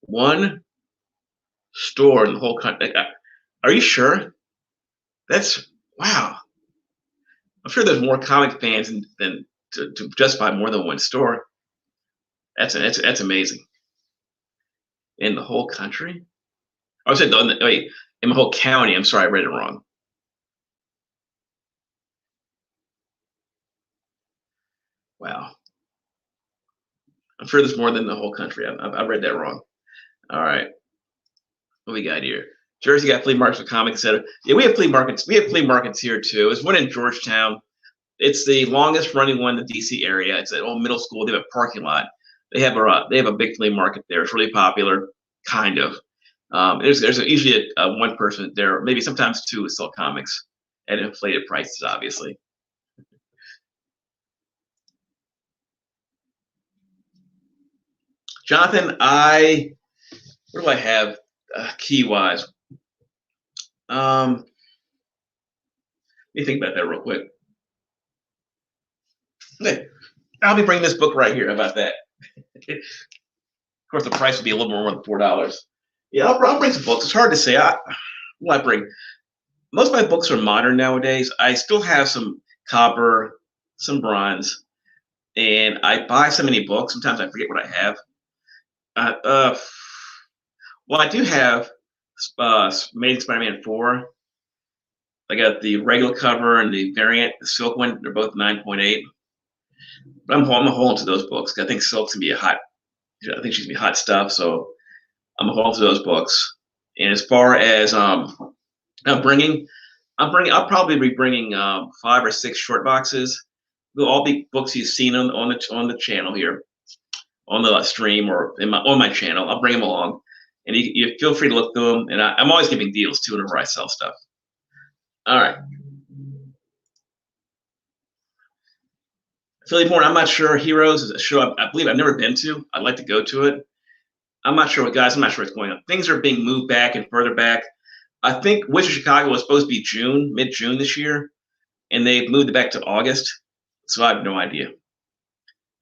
One store in the whole country. Are you sure? That's wow. I'm sure there's more comic fans than to justify more than one store. That's amazing. In the whole country? I said wait, in the whole county. I'm sorry, I read it wrong. Wow. I'm sure there's more than the whole country. I read that wrong. All right. What we got here? Jersey got flea markets with comics, etc. Yeah, we have flea markets. We have flea markets here too. There's one in Georgetown. It's the longest running one in the DC area. It's an old middle school. They have a parking lot. They have a big flea market there. It's really popular, kind of. There's usually one person there, maybe sometimes two, who sell comics at inflated prices, obviously. Jonathan, what do I have key wise? Let me think about that real quick. Okay. I'll be bringing this book right here. How about that? Of course, the price would be a little more than $4. Yeah, I'll bring some books. It's hard to say. What I bring? Most of my books are modern nowadays. I still have some copper, some bronze, and I buy so many books. Sometimes I forget what I have. Well, I do have Amazing Spider-Man 4. I got the regular cover and the variant, the Silk one. They're both 9.8. But I'm holding to those books. I think Silk's gonna be I think she's gonna be hot stuff. So I'm holding to those books. And as far as I'm I'll probably be bringing 5 or 6 short boxes. They'll all be books you've seen on the channel here, on the stream or on my channel. I'll bring them along, and you feel free to look through them. And I'm always giving deals too whenever I sell stuff. All right. Philly Born, I'm not sure. Heroes is a show I believe I've never been to. I'd like to go to it. I'm not sure what's going on. Things are being moved back and further back. I think Wizard Chicago was supposed to be mid-June this year, and they've moved it back to August. So I have no idea.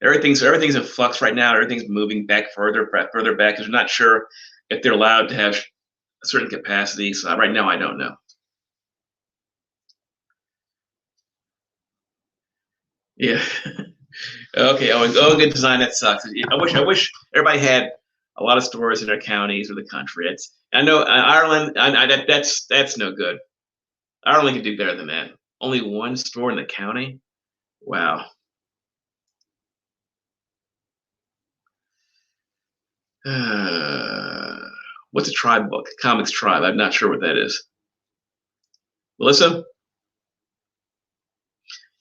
Everything's in flux right now. Everything's moving back further back because they're not sure if they're allowed to have a certain capacity. So right now, I don't know. Yeah. Okay. Oh, good design. That sucks. I wish everybody had a lot of stores in their counties or the country. I know Ireland. That's no good. Ireland could do better than that. Only one store in the county. Wow. What's a tribe book? Comics Tribe. I'm not sure what that is. Melissa?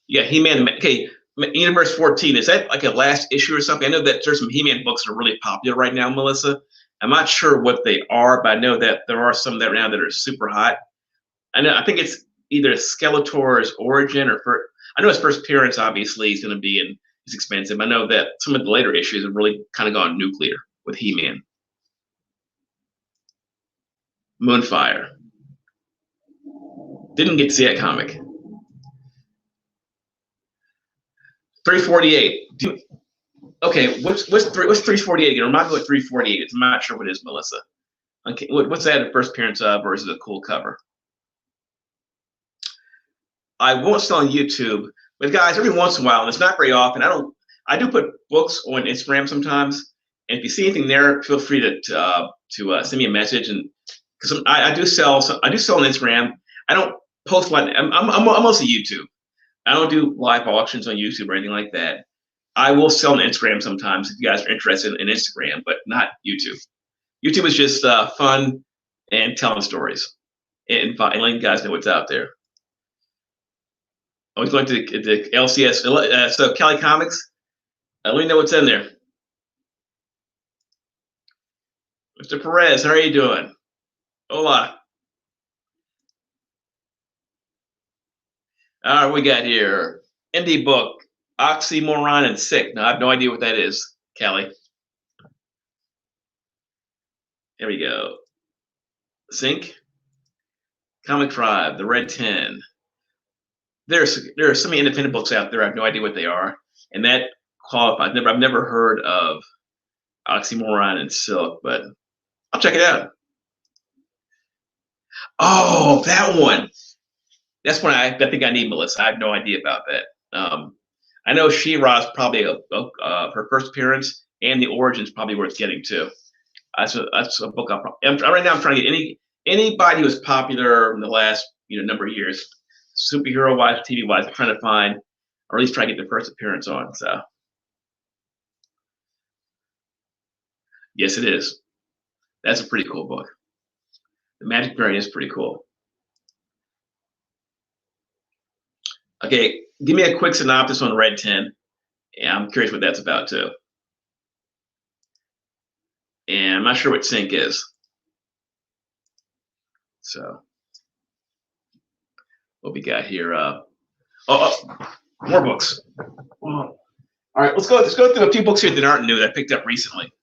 Yeah, He-Man. Okay, Universe 14. Is that like a last issue or something? I know that there's some He-Man books that are really popular right now, Melissa. I'm not sure what they are, but I know that there are some that now that are super hot. I think it's either Skeletor's origin I know his first appearance obviously is going to be it's expensive. I know that some of the later issues have really kind of gone nuclear with He-Man. Moonfire. Didn't get to see that comic. 348. Okay, what's 348 again? Remind me what 348 is. I'm not sure what it is, Melissa. Okay, what's that? A first appearance of, or is it a cool cover? I won't sell on YouTube, but guys, every once in a while, and it's not very often. I do put books on Instagram sometimes, and if you see anything there, feel free to send me a message. And because I do sell on Instagram. I don't post like I'm mostly YouTube. I don't do live auctions on YouTube or anything like that. I will sell on Instagram sometimes if you guys are interested in Instagram, but not YouTube. YouTube is just fun and telling stories and letting you guys know what's out there. I was going to the LCS. So Cali Comics, let me know what's in there. Mr. Perez, how are you doing? Hola. All right, we got here indie book, Oxymoron and Sick. Now I have no idea what that is, Kelly. There we go. Sync, Comic Tribe, The Red 10. There are so many independent books out there. I have no idea what they are, and that qualifies. I've never heard of Oxymoron and Silk, but I'll check it out. Oh, that one. That's one I think I need, Melissa. I have no idea about that. I know She-Ra's probably her first appearance, and the Origin's probably where it's getting to. That's a book right now I'm trying to get anybody who's popular in the last number of years, superhero wise, TV wise. I'm trying to find, or at least try to get their first appearance on. So yes, it is. That's a pretty cool book. The Magic variant is pretty cool. Okay, give me a quick synopsis on Red 10. Yeah, I'm curious what that's about too. And I'm not sure what Sync is. So what we got here? More books. All right, let's go through a few books here that aren't new that I picked up recently.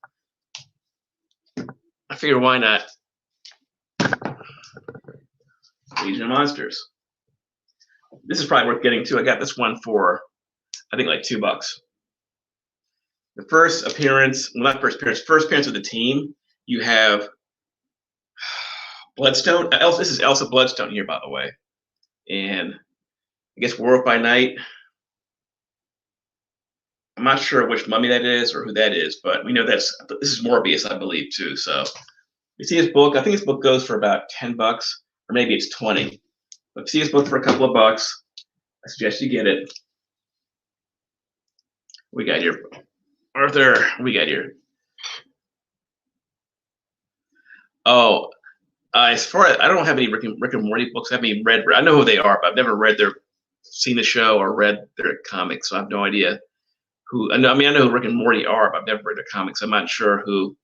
I figure why not? Legion of Monsters. This is probably worth getting too. I got this one for I think like $2. The first appearance, well, not first appearance of the team. You have Bloodstone. This is Elsa Bloodstone here, by the way, and I guess Werewolf by Night. I'm not sure which mummy that is or who that is, but we know this is Morbius, I believe, too. So you see his book. I think his book goes for about $10, or maybe it's 20. But see his book for a couple of bucks. I suggest you get it. We got here, Arthur. We got here. Oh, as far as I don't have any Rick and Morty books. I haven't read. I know who they are, but I've never seen the show or read their comics, so I have no idea who. I know who Rick and Morty are, but I've never read their comics. I'm not sure who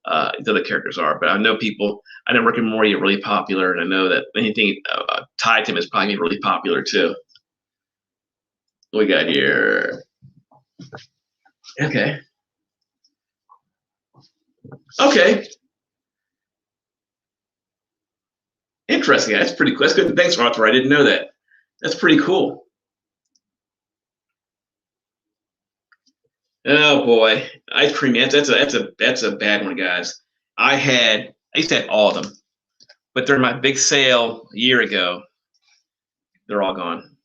the other characters are, but I know people. I know Rick and Morty are really popular, and I know that anything tied to him is probably really popular too. What we got here? Okay. Interesting. That's pretty cool. That's good. Thanks, Arthur. I didn't know that. That's pretty cool. Oh boy, Ice Cream. That's a bad one, guys. I used to have all of them, but during my big sale a year ago, they're all gone.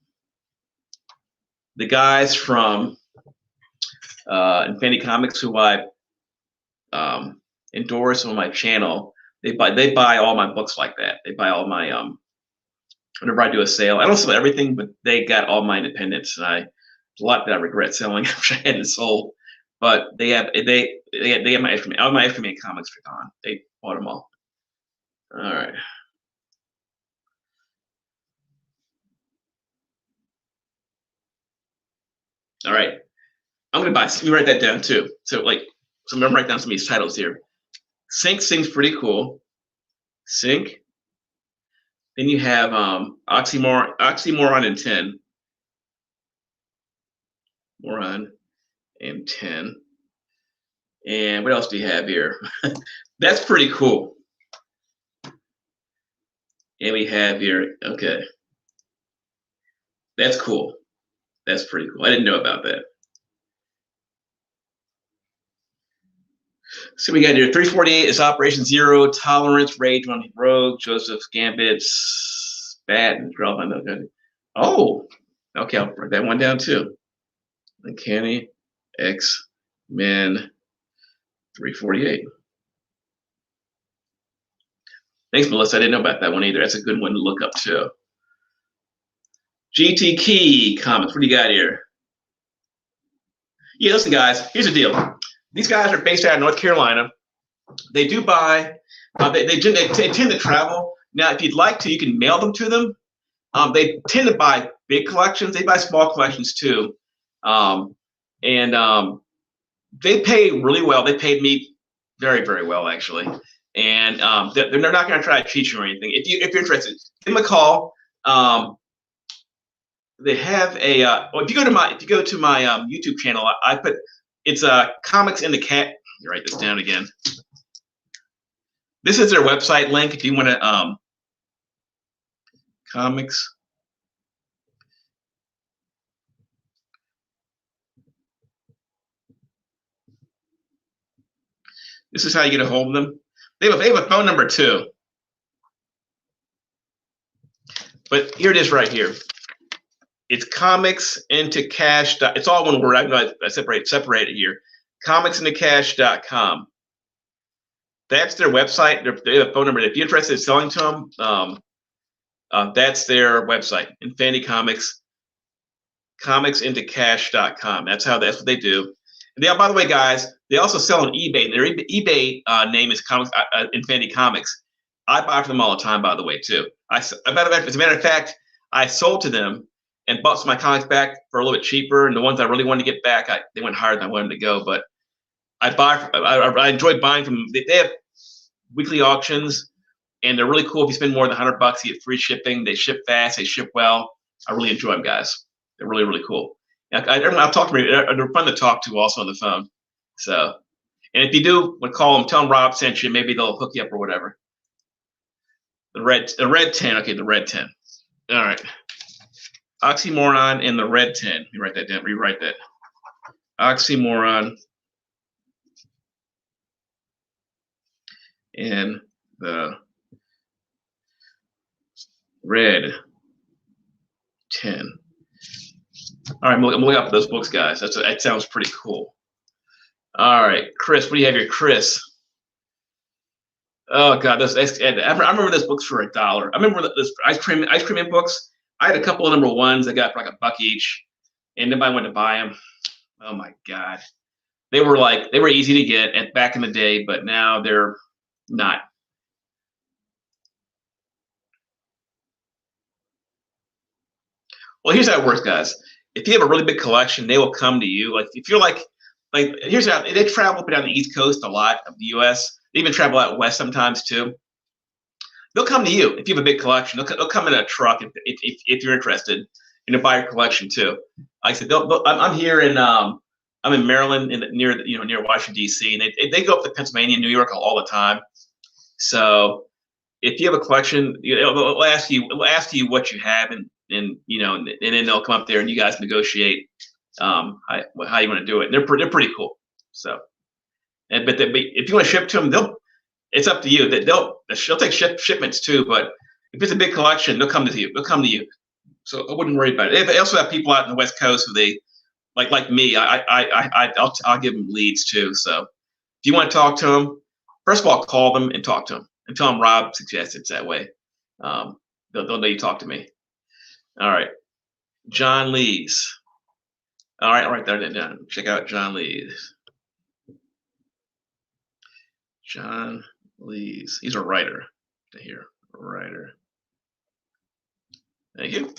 The guys from Infinity Comics, who I endorse on my channel, they buy all my books like that. They buy all my whenever I do a sale. I don't sell everything, but they got all my independents, and a lot that I regret selling after I hadn't sold. But they have my Ice Cream. All my Ice Cream comics are gone. They bought them all. All right. All right. I'm gonna buy. Let me write that down too. So I'm gonna write down some of these titles here. Sync seems pretty cool. Sync. Then you have Oxymoron and 10. Moron and 10. And what else do you have here? That's pretty cool. And we have here, okay. That's cool. That's pretty cool. I didn't know about that. So we got here 348 is Operation Zero Tolerance, Rage on Rogue, Joseph Gambit, Bat, and Oh, okay, I'll write that one down too. Uncanny X-Men 348. Thanks, Melissa. I didn't know about that one either. That's a good one to look up too. GT Key Comics. What do you got here? Yeah, listen, guys. Here's the deal. These guys are based out of North Carolina. They do buy. They tend to travel. Now, if you'd like to, you can mail them to them. They tend to buy big collections. They buy small collections too, and they pay really well. They paid me very, very well actually, and they're not going to try to cheat you or anything. If you're interested, give them a call. They have a. If you go to my YouTube channel, I put it's Comics in the Cat. You write this down again. This is their website link if you want to comics. This is how you get a hold of them. They have a phone number too. But here it is right here. It's comicsintocash. It's all one word. I separate it here. comicsintocash.com. That's their website. They have a phone number. If you're interested in selling to them, that's their website. Infinity Comics, comicsintocash.com. That's what they do. And they, by the way, guys, they also sell on eBay. Their eBay name is Infinity Comics. I buy from them all the time, by the way, too. As a matter of fact, I sold to them and bought some of my comics back for a little bit cheaper. And the ones I really wanted to get back, they went higher than I wanted them to go. But I enjoy buying from them. They have weekly auctions, and they're really cool. If you spend more than $100, you get free shipping. They ship fast. They ship well. I really enjoy them, guys. They're really, really cool. I've talked to them. They're fun to talk to also on the phone. So, and if you do call them, tell them Rob sent you. Maybe they'll hook you up or whatever. The red 10. Okay, the red 10. All right. Oxymoron and the red 10. Let me write that down. Rewrite that. Oxymoron and the red 10. All right, I'm looking up those books, guys. That sounds pretty cool. All right, Chris, what do you have here, Chris? Oh God, I remember those books for $1. I remember those ice cream books. I had a couple of number ones. I got for like $1 each, and nobody went to buy them. Oh my God, they were easy to get back in the day, but now they're not. Well, here's how it works, guys. If you have a really big collection, they will come to you. Like if you're like here's how they travel up and down the East Coast a lot of the U.S. They even travel out west sometimes too. They'll come to you if you have a big collection. They'll come in a truck if you're interested and they'll buy your collection too. Like I said, I'm here in I'm in Maryland near Washington D.C. and they go up to Pennsylvania and New York all the time. So if you have a collection, they'll ask you what you have and then they'll come up there and you guys negotiate how you want to do it. And they're pretty cool. So, but if you want to ship to them, it's up to you. They'll take shipments too. But if it's a big collection, they'll come to you. So I wouldn't worry about it. They also have people out in the West Coast who they like me. I'll give them leads too. So if you want to talk to them, first of all, call them and talk to them and tell them Rob suggested it's that way. They'll know you talk to me. All right, John Lees. All right, I'll write that down. Check out John Lees. John Lees. He's a writer. Here, writer. Thank you.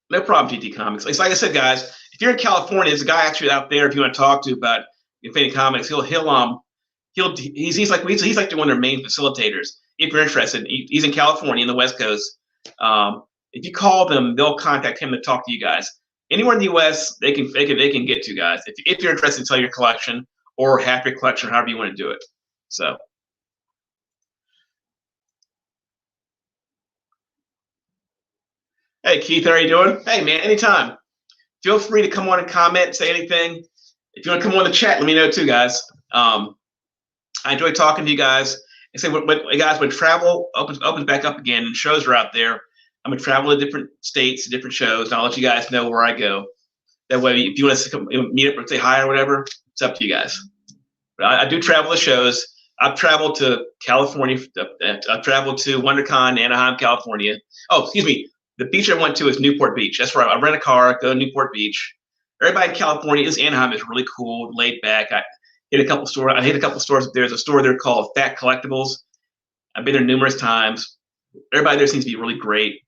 No problem, GT Comics. Like I said, guys, if you're in California, there's a guy actually out there. If you want to talk to about Infinity Comics, he's like one of their main facilitators. If you're interested, he's in California, in the West Coast. If you call them, they'll contact him to talk to you guys. Anywhere in the U.S., they can get to, guys. If you're interested in selling your collection or half your collection, however you want to do it. So. Hey, Keith, how are you doing? Hey, man, anytime. Feel free to come on and comment, say anything. If you want to come on the chat, let me know too, guys. I enjoy talking to you guys. I say, when travel opens back up again and shows are out there, I'm gonna travel to different states, different shows, and I'll let you guys know where I go. That way, if you want to come meet up or say hi or whatever, it's up to you guys. But I do travel to shows. I've traveled to California. I've traveled to WonderCon, Anaheim, California. Oh, excuse me. The beach I went to is Newport Beach. That's right. I rent a car, go to Newport Beach. Everybody in California, Anaheim is really cool, laid back. I hit a couple stores up there. There's a store there called Fat Collectibles. I've been there numerous times. Everybody there seems to be really great.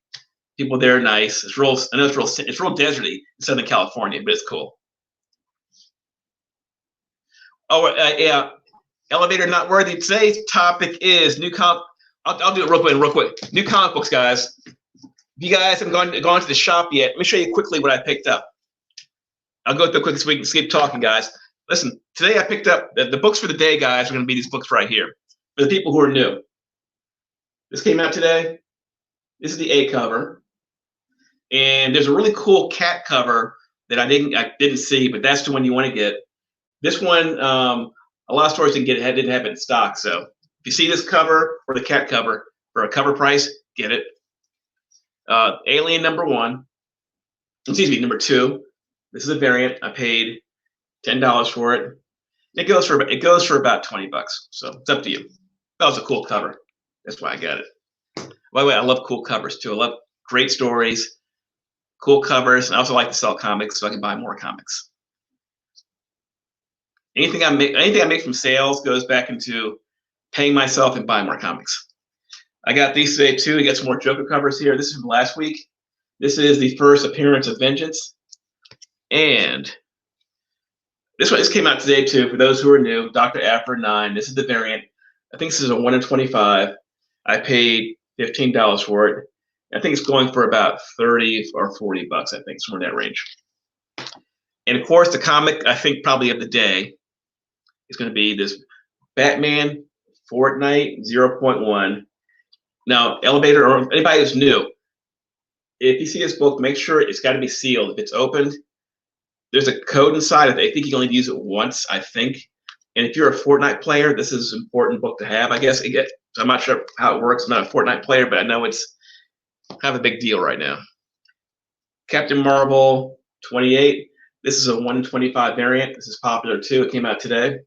People there are nice. It's real. I know it's real deserty in Southern California, but it's cool. Oh, yeah. Elevator not worthy. Today's topic is new I'll do it real quick. New comic books, guys. If you guys haven't gone to the shop yet, let me show you quickly what I picked up. I'll go through quick so we can keep talking, guys. Listen, today I picked up the books for the day, guys. Are going to be these books right here for the people who are new. This came out today. This is the A cover, and there's a really cool cat cover that I didn't see, but that's the one you want to get. This one, a lot of stores didn't have it in stock. So if you see this cover or the cat cover for a cover price, get it. Alien number 2. This is a variant. I paid $10 for it. It goes for about $20. So it's up to you. That was a cool cover. That's why I got it. By the way, I love cool covers too. I love great stories, cool covers. And I also like to sell comics so I can buy more comics. Anything I make from sales goes back into paying myself and buying more comics. I got these today too. You got some more Joker covers here. This is from last week. This is the first appearance of Vengeance. And this came out today too. For those who are new, Dr. Aphra 9. This is the variant. I think this is a 1 in 25. I paid $15 for it. I think it's going for about 30 or 40 bucks. I think somewhere in that range. And of course, the comic I think probably of the day is going to be this Batman Fortnite 0.1. Now, Elevator or anybody who's new, if you see this book, make sure it's got to be sealed. If it's opened, there's a code inside. I think you can only use it once, I think. And if you're a Fortnite player, this is an important book to have, I guess. I'm not sure how it works. I'm not a Fortnite player, but I know it's kind of a big deal right now. Captain Marvel 28. This is a 1 in 25 variant. This is popular too. It came out today.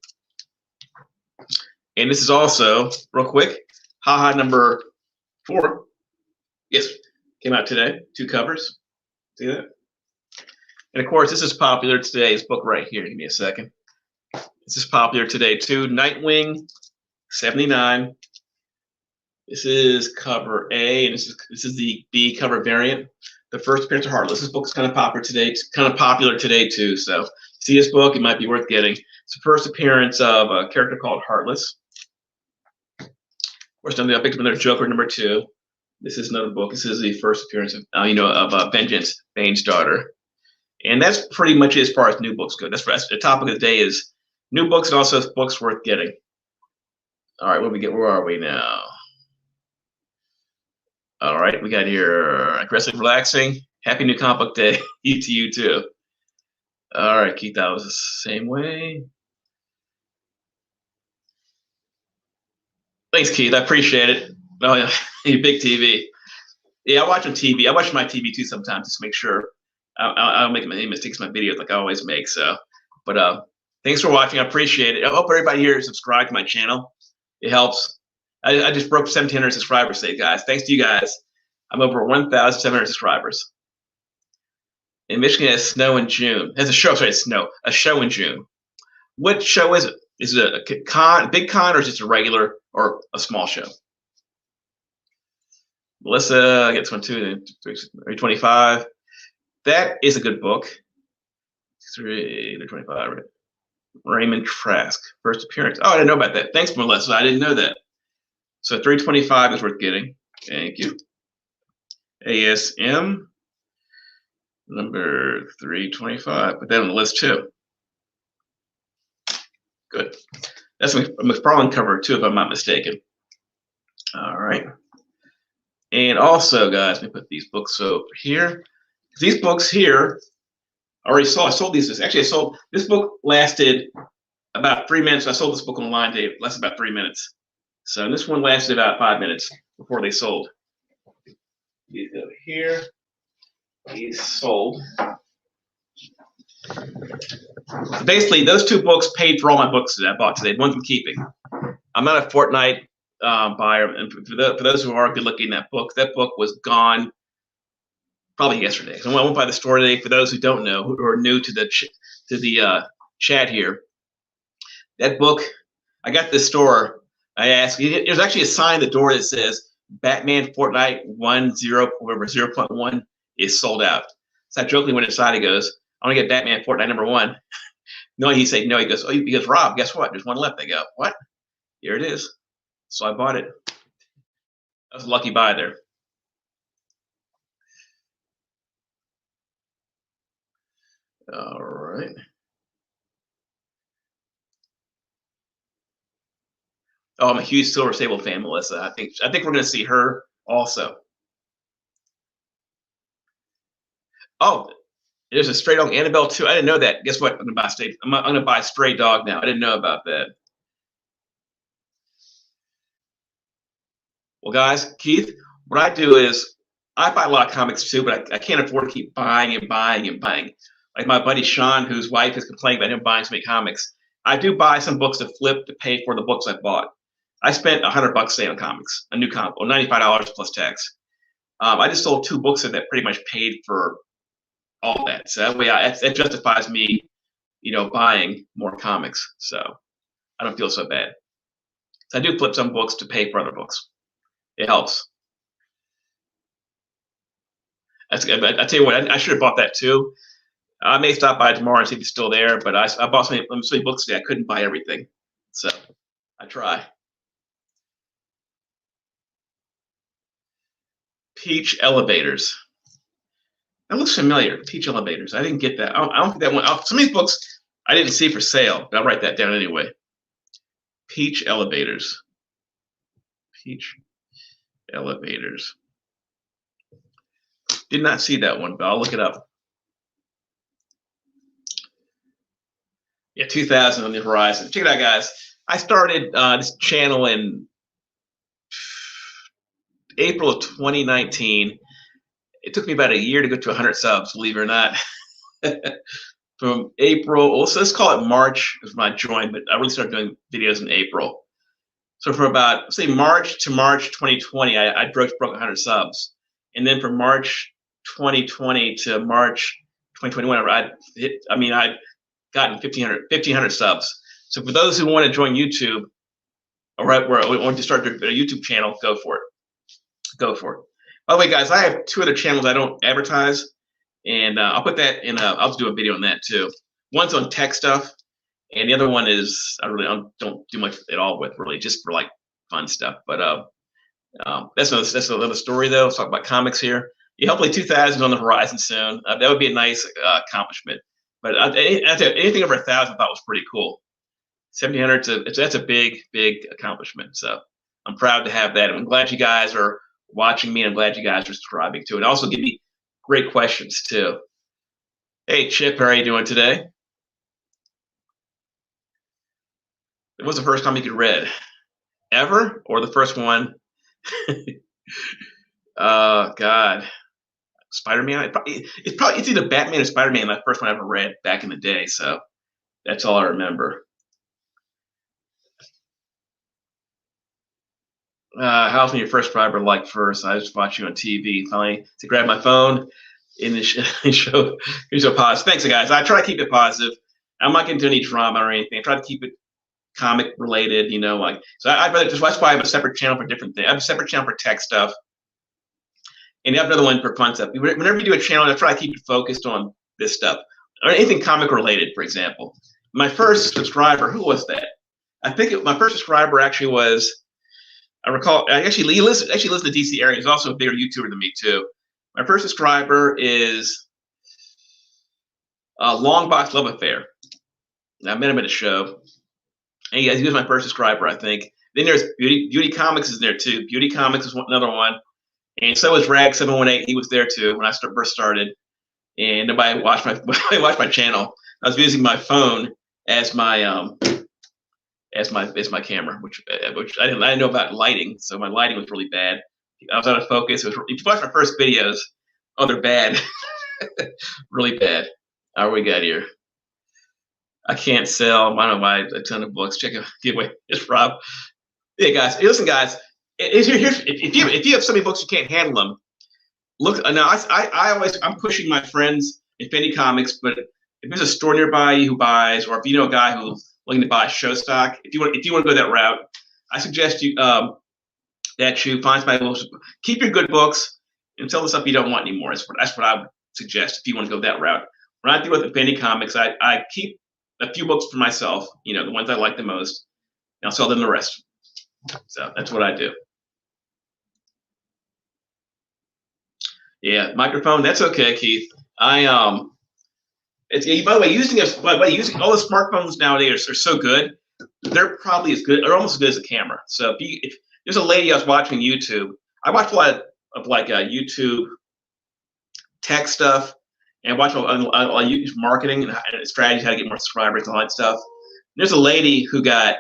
And this is also, real quick, Haha number 4. Yes, came out today. 2 covers. See that? And of course, this is popular today's book right here. Give me a second. This is popular today too. Nightwing 79. This is cover A, and this is the B cover variant. The first appearance of Heartless. This book is kind of popular today. It's kind of popular today too. So see this book, it might be worth getting. It's the first appearance of a character called Heartless. Of course, I picked up another Joker number 2. This is another book. This is the first appearance of Vengeance, Bane's daughter. And that's pretty much it as far as new books go. That's the topic of the day is new books and also books worth getting. All right, where are we now? All right, we got here Aggressive Relaxing. Happy New Comic Book Day to you too. All right, Keith, that was the same way. Thanks, Keith. I appreciate it. Oh, yeah, big TV. Yeah, I watch on TV. I watch my TV too sometimes just to make sure I don't make any mistakes in my videos like I always make. So, but thanks for watching. I appreciate it. I hope everybody here is subscribed to my channel. It helps. I just broke 1,700 subscribers today, guys. Thanks to you guys. I'm over 1,700 subscribers. And Michigan has snow in June. Has a show, sorry, snow. A show in June. What show is it? Is it a big con, or is it just a regular or a small show? Melissa gets 1, 2, 3, 25. That is a good book. 325, right? Raymond Trask, first appearance. Oh, I didn't know about that. Thanks, Melissa. I didn't know that. So 325 is worth getting. Thank you. ASM number 325. Put that on the list too. Good. That's a McFarlane cover too, if I'm not mistaken. All right. And also, guys, let me put these books over here. These books here, I already sold. I sold these. Actually, I sold this book. Lasted about 3 minutes. I sold this book online. It lasted about 3 minutes. So this one lasted about 5 minutes before they sold. These over here. These sold. Basically, those two books paid for all my books that I bought today. Ones I'm keeping. I'm not a Fortnite buyer, and for those who are good looking, that book was gone probably yesterday. So I went by the store today. For those who don't know, who are new to the chat here, that book, I got this store. I asked. There's actually a sign at the door that says Batman Fortnite 0.1 is sold out. So I jokingly went inside. He goes, "I want to get Batman Fortnite #1." No, he said no. He goes, Rob, guess what? There's one left. I go, what? Here it is. So I bought it. That was a lucky buy there. All right. Oh, I'm a huge Silver Sable fan, Melissa. I think we're going to see her also. Oh, there's a Stray Dog Annabelle too. I didn't know that. Guess what? I'm going to buy Stray Dog now. I didn't know about that. Well, guys, Keith, what I do is I buy a lot of comics too, but I can't afford to keep buying and buying and buying. Like my buddy Sean, whose wife is complaining about him buying so many comics. I do buy some books to flip to pay for the books I bought. I spent $100 today on comics, a new comic, or $95 plus tax. I just sold 2 books that pretty much paid for all that. So that way, that justifies me, buying more comics. So I don't feel so bad. So I do flip some books to pay for other books. It helps. That's good. But I tell you what, I should have bought that too. I may stop by tomorrow and see if it's still there. But I bought so many books today, I couldn't buy everything. So I try. Peach Elevators. That looks familiar. Peach Elevators. I didn't get that. I don't think that one. Some of these books I didn't see for sale, but I'll write that down anyway. Peach Elevators. Peach Elevators. Did not see that one, but I'll look it up. Yeah, 2000 on the horizon. Check it out, guys. I started this channel in April of 2019. It took me about a year to get to 100 subs, believe it or not. From April, so let's call it March is when I joined, but I really started doing videos in April. So from about, say, March to March 2020, I broke 100 subs. And then from March 2020 to March 2021, I'd gotten 1,500 subs. So for those who want to join YouTube, or want to start a YouTube channel, go for it. Go for it. By the way, guys, I have 2 other channels I don't advertise, and I'll put that in. I'll do a video on that too. One's on tech stuff, and the other one is I don't do much at all with, really, just for like fun stuff. But that's another story though. Let's talk about comics here. Yeah, hopefully 2000 on the horizon soon. That would be a nice accomplishment. But anything over 1,000 I thought was pretty cool. 1,700, that's a big accomplishment. So I'm proud to have that. I'm glad you guys are watching me. I'm glad you guys are subscribing to it. And also give me great questions too. Hey Chip, how are you doing today? What was the first comic you read? Ever? Or the first one? God. Spider-Man? It's either Batman or Spider-Man, the first one I ever read back in the day. So that's all I remember. How's your first subscriber like first? I just watched you on TV. Finally, to grab my phone in the show positive. Thanks, guys. I try to keep it positive. I'm not getting into any drama or anything. I try to keep it comic related, like. So I'd rather that's why I have a separate channel for different things. I have a separate channel for tech stuff, and you have another one for fun stuff. Whenever you do a channel, I try to keep it focused on this stuff or anything comic related. For example, my first subscriber, who was that? I think my first subscriber actually was. I recall, he lives in the DC area. He's also a bigger YouTuber than me too. My first subscriber is Long Box Love Affair. I met him at a show. And he was my first subscriber, I think. Then there's Beauty Comics is there too. Beauty Comics is another one. And so was Rag 718. He was there too when I first started, and nobody watched my channel. I was using my phone as my camera, which I didn't know about lighting, so my lighting was really bad. I was out of focus. If you watch my first videos, oh, they're bad, really bad. How we got here? I can't sell. I don't buy a ton of books. Check out giveaway. It's Rob. Yeah, guys. Hey, listen, guys. If you have so many books you can't handle them, look. Now I'm pushing my friends Infinity Comics, but if there's a store nearby you who buys, or if you know a guy who's looking to buy show stock, if you want to go that route, I suggest you that you find somebody who will keep your good books and sell the stuff you don't want anymore. That's what I would suggest if you want to go that route. When I deal with Infinity Comics, I keep a few books for myself, the ones I like the most, and I'll sell them the rest. So that's what I do. Yeah, microphone. That's okay, Keith. By the way, using all the smartphones nowadays are so good. They're probably as good, or almost as good as a camera. So if there's a lady I was watching YouTube, I watch a lot of YouTube tech stuff, and watch a lot of YouTube marketing and strategies, how to get more subscribers and all that stuff. There's a lady who got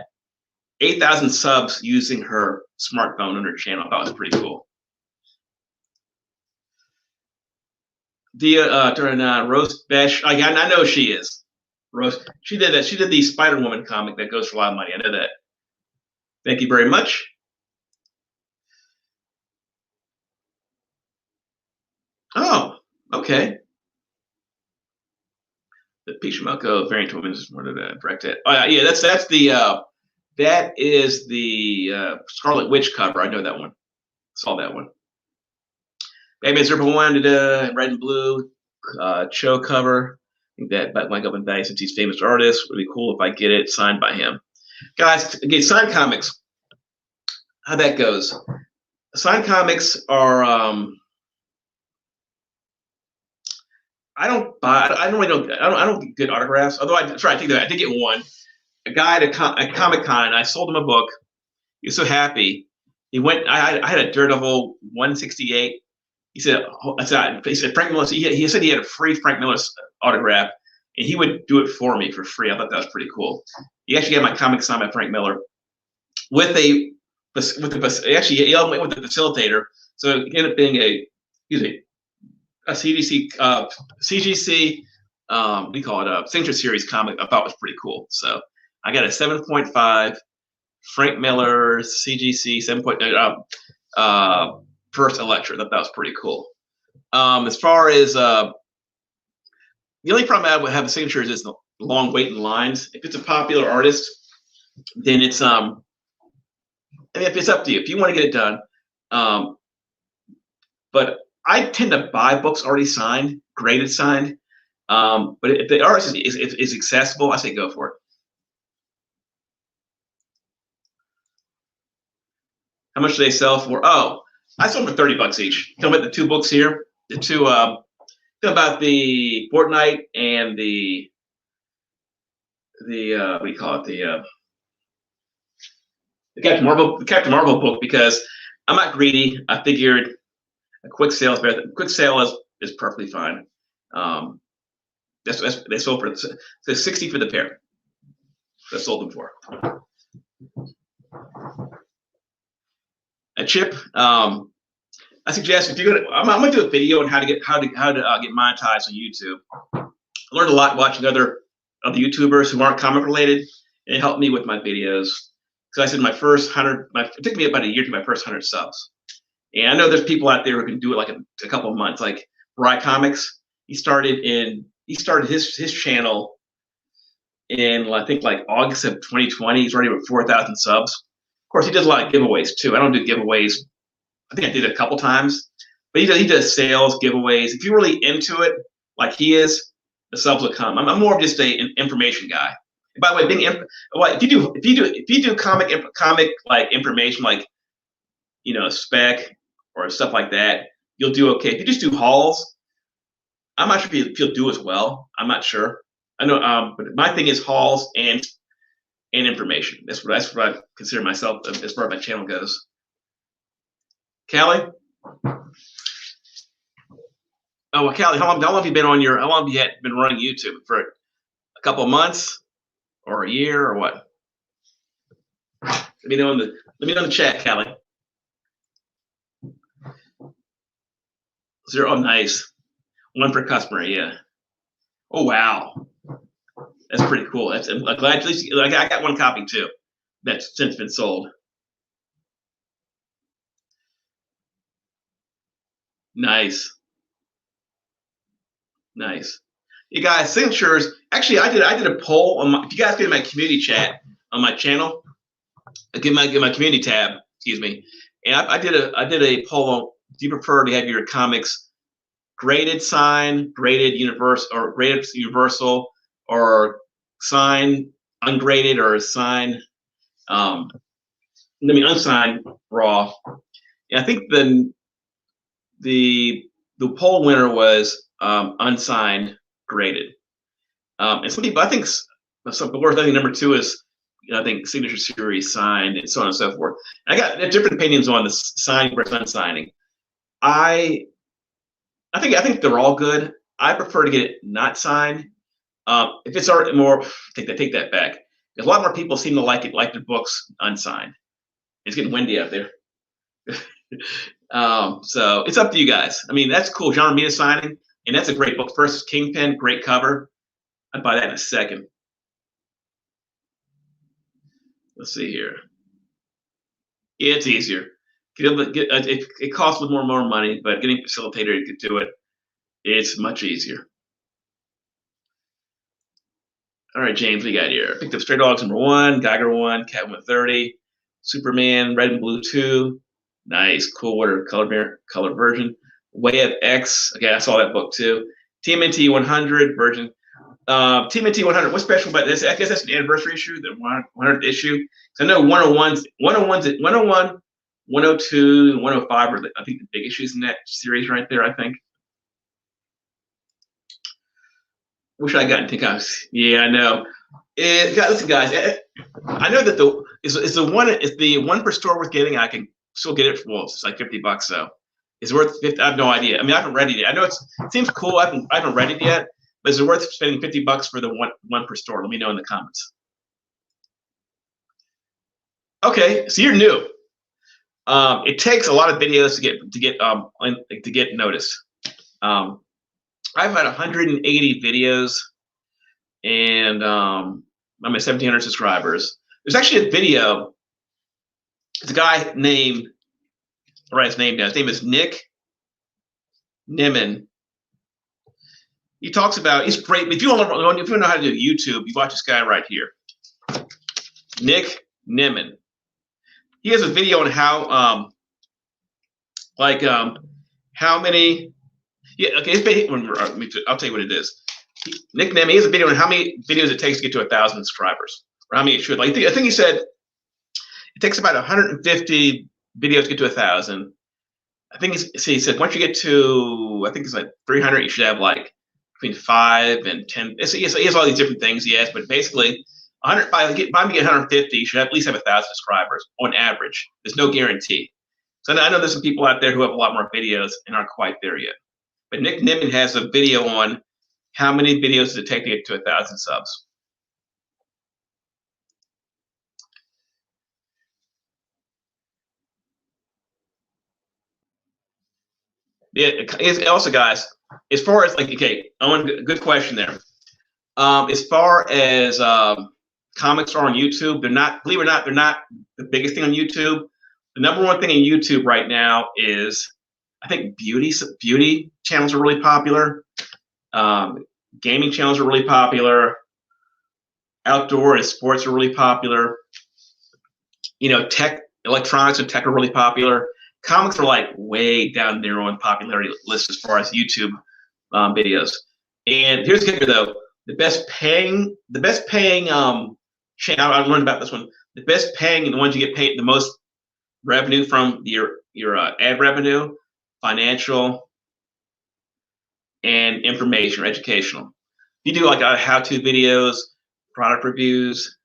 8,000 subs using her smartphone on her channel. I thought it was pretty cool. Rose Besh. I know she is. Rose. She did that. She did the Spider-Woman comic that goes for a lot of money. I know that. Thank you very much. Oh, okay. The Pishimalco variant woman is more than direct it. Oh, yeah, that is the Scarlet Witch cover. I know that one. Saw that one. Batman 0.1 red and blue Cho cover. I think that might go in value since he's a famous artist. Would be cool if I get it signed by him. Guys, again, signed comics. How that goes? Signed comics are. I don't get good autographs. Although I think that I did get one. A guy at Comic-Con. I sold him a book. He was so happy. He went. I had a Daredevil 168. He said Frank Miller. He said he had a free Frank Miller autograph, and he would do it for me for free. I thought that was pretty cool. He actually got my comic signed by Frank Miller with the facilitator. So it ended up being a CGC we call it a Signature Series comic. I thought was pretty cool. So I got a 7.5 Frank Miller CGC 7. First Electra. That was pretty cool. As far as the only problem I have with signatures is the long wait in lines. If it's a popular artist, then it's if it's up to you. If you want to get it done, but I tend to buy books already signed, graded signed. But if the artist is accessible, I say go for it. How much do they sell for? Oh, I sold them for $30 each. Tell me about the two books here. The two about the Fortnite and the what do you call it? The Captain Marvel book, because I'm not greedy. I figured a quick sale is better. Quick sale is perfectly fine. They sold for $60 for the pair. That sold them for. A Chip. I suggest if you're gonna, I'm gonna do a video on how to get monetized on YouTube. I learned a lot watching other YouTubers who aren't comic related, and it helped me with my videos. Because I said my first 100, it took me about a year to my first 100 subs. And I know there's people out there who can do it like a couple of months. Like Rye Comics, he started his channel in I think like August of 2020. He's already with 4,000 subs. Of course, he does a lot of giveaways too. I don't do giveaways. I think I did it a couple times, but he does sales, giveaways. If you're really into it, like he is, the subs will come. I'm more of just an information guy. And by the way, if you do comic like information, like spec or stuff like that, you'll do okay. If you just do hauls, I'm not sure if you'll do as well. I'm not sure. I know, but my thing is hauls and information. That's what I consider myself as far as my channel goes. Callie, Oh, well, Callie, how long have you been on your? How long have you been running YouTube? For a couple of months, or a year, or what? Let me know in the chat, Callie. 0. Oh, nice. 1 per customer. Yeah. Oh, wow. That's pretty cool. I'm glad at least I got 1 copy too. That's since been sold. Nice. Nice. You guys, signatures. Actually, I did a poll on if you guys get in my community chat on my channel, get my community tab. Excuse me. And I did a poll on, do you prefer to have your comics graded sign, graded universal, or sign ungraded, or sign unsigned raw. And I think the poll winner was unsigned graded. And some people, I think some people, I think number 2 is, I think signature series signed, and so on and so forth. And I got different opinions on the signing versus unsigning. I think they're all good. I prefer to get it not signed. If it's art more, take that back. Because a lot more people seem to like their books unsigned. It's getting windy out there. So it's up to you guys. I mean, that's cool. John Romita signing, and that's a great book. First Kingpin, great cover. I'd buy that in a second. Let's see here. Yeah, it's easier. It costs a little more money, but getting a facilitator to do it, it's much easier. All right, James, what you got here? I picked up Stray Dogs #1, Geiger 1, Catwoman 30, Superman Red and Blue 2. Nice, cool color version. Way of X. Okay, I saw that book too. TMNT 100 version. TMNT 100. What's special about this? I guess that's an anniversary issue, the 100th issue. So I know 101, 102, and 105 are I think the big issues in that series right there. I think. Wish I got into comics. Yeah, I know. Listen, guys. I know that is the 1 per store worth getting. I can still get it for, it's like $50. So it's worth 50. I have no idea. I mean, I haven't read it yet. I know it seems cool. I haven't read it yet. But is it worth spending $50 for the one per store? Let me know in the comments. Okay, so you're new. It takes a lot of videos to get noticed. I've had 180 videos, and I'm at 1,700 subscribers. There's actually a video. It's a guy named, I'll write his name down. His name is Nick Nimmin. He talks about, he's great. If you don't know how to do YouTube, you watch this guy right here, Nick Nimmin. He has a video on how, how many. Yeah, okay. I'll tell you what it is. Nick Nimmin, he has a video on how many videos it takes to get to 1,000 subscribers, or how many it should. I think he said it takes about 150 videos to get to 1,000. I think he said once you get to, I think it's like 300, you should have like between 5 and 10. He has all these different things he has, but basically, by the time you get 150, you should at least have 1,000 subscribers on average. There's no guarantee. So I know there's some people out there who have a lot more videos and aren't quite there yet. But Nick Nimmin has a video on how many videos does it take to get to 1,000 subs. Yeah. Also, guys, as far as good question there. As far as comics are on YouTube, they're not. Believe it or not, they're not the biggest thing on YouTube. The number 1 thing on YouTube right now is, I think, beauty channels are really popular. Gaming channels are really popular. Outdoor and sports are really popular. Tech, electronics and tech are really popular. Comics are like way down there on popularity list as far as YouTube videos. And here's the kicker, though: the best paying channel. I learned about this one. The best paying and the ones you get paid the most revenue from your ad revenue, financial, and information or educational. If you do like how-to videos, product reviews,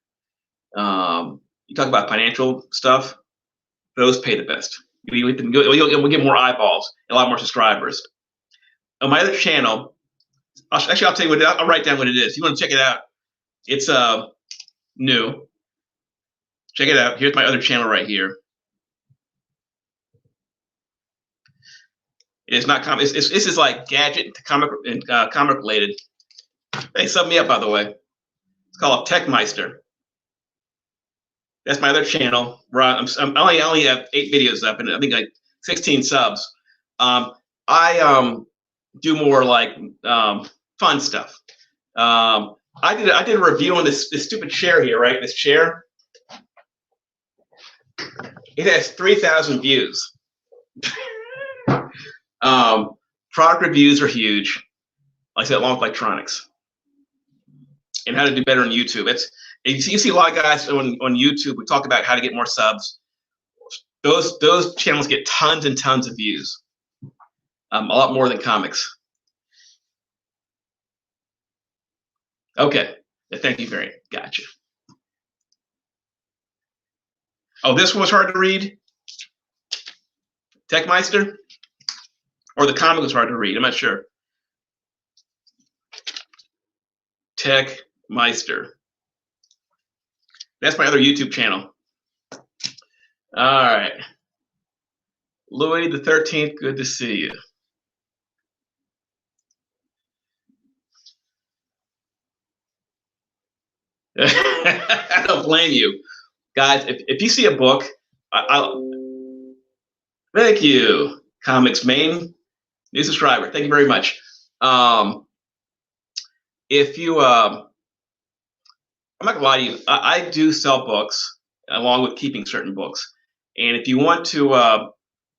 you talk about financial stuff, those pay the best. We'll get more eyeballs, a lot more subscribers. On my other channel, I'll tell you what. I'll write down what it is. You want to check it out? It's new. Check it out. Here's my other channel right here. It's not comic. This is like gadget comic and comic related. Hey, sub me up, by the way. It's called Techmeister. That's my other channel. Where I only have 8 videos up, and I think like 16 subs. I do more like fun stuff. I did a review on this stupid chair here, right? This chair. It has 3,000 views. Product reviews are huge. Like I said, along with electronics. And how to do better on YouTube. You see a lot of guys on YouTube. We talk about how to get more subs. Those channels get tons and tons of views. A lot more than comics. Okay. Thank you very much. Gotcha. Oh, this one was hard to read? Techmeister? Or the comic was hard to read? I'm not sure. Techmeister. That's my other YouTube channel. All right. Louis the 13th, good to see you. I don't blame you. Guys, if you see a book, thank you. Comics Main, new subscriber. Thank you very much. If you, I'm not gonna lie to you, I do sell books along with keeping certain books. And if you want to,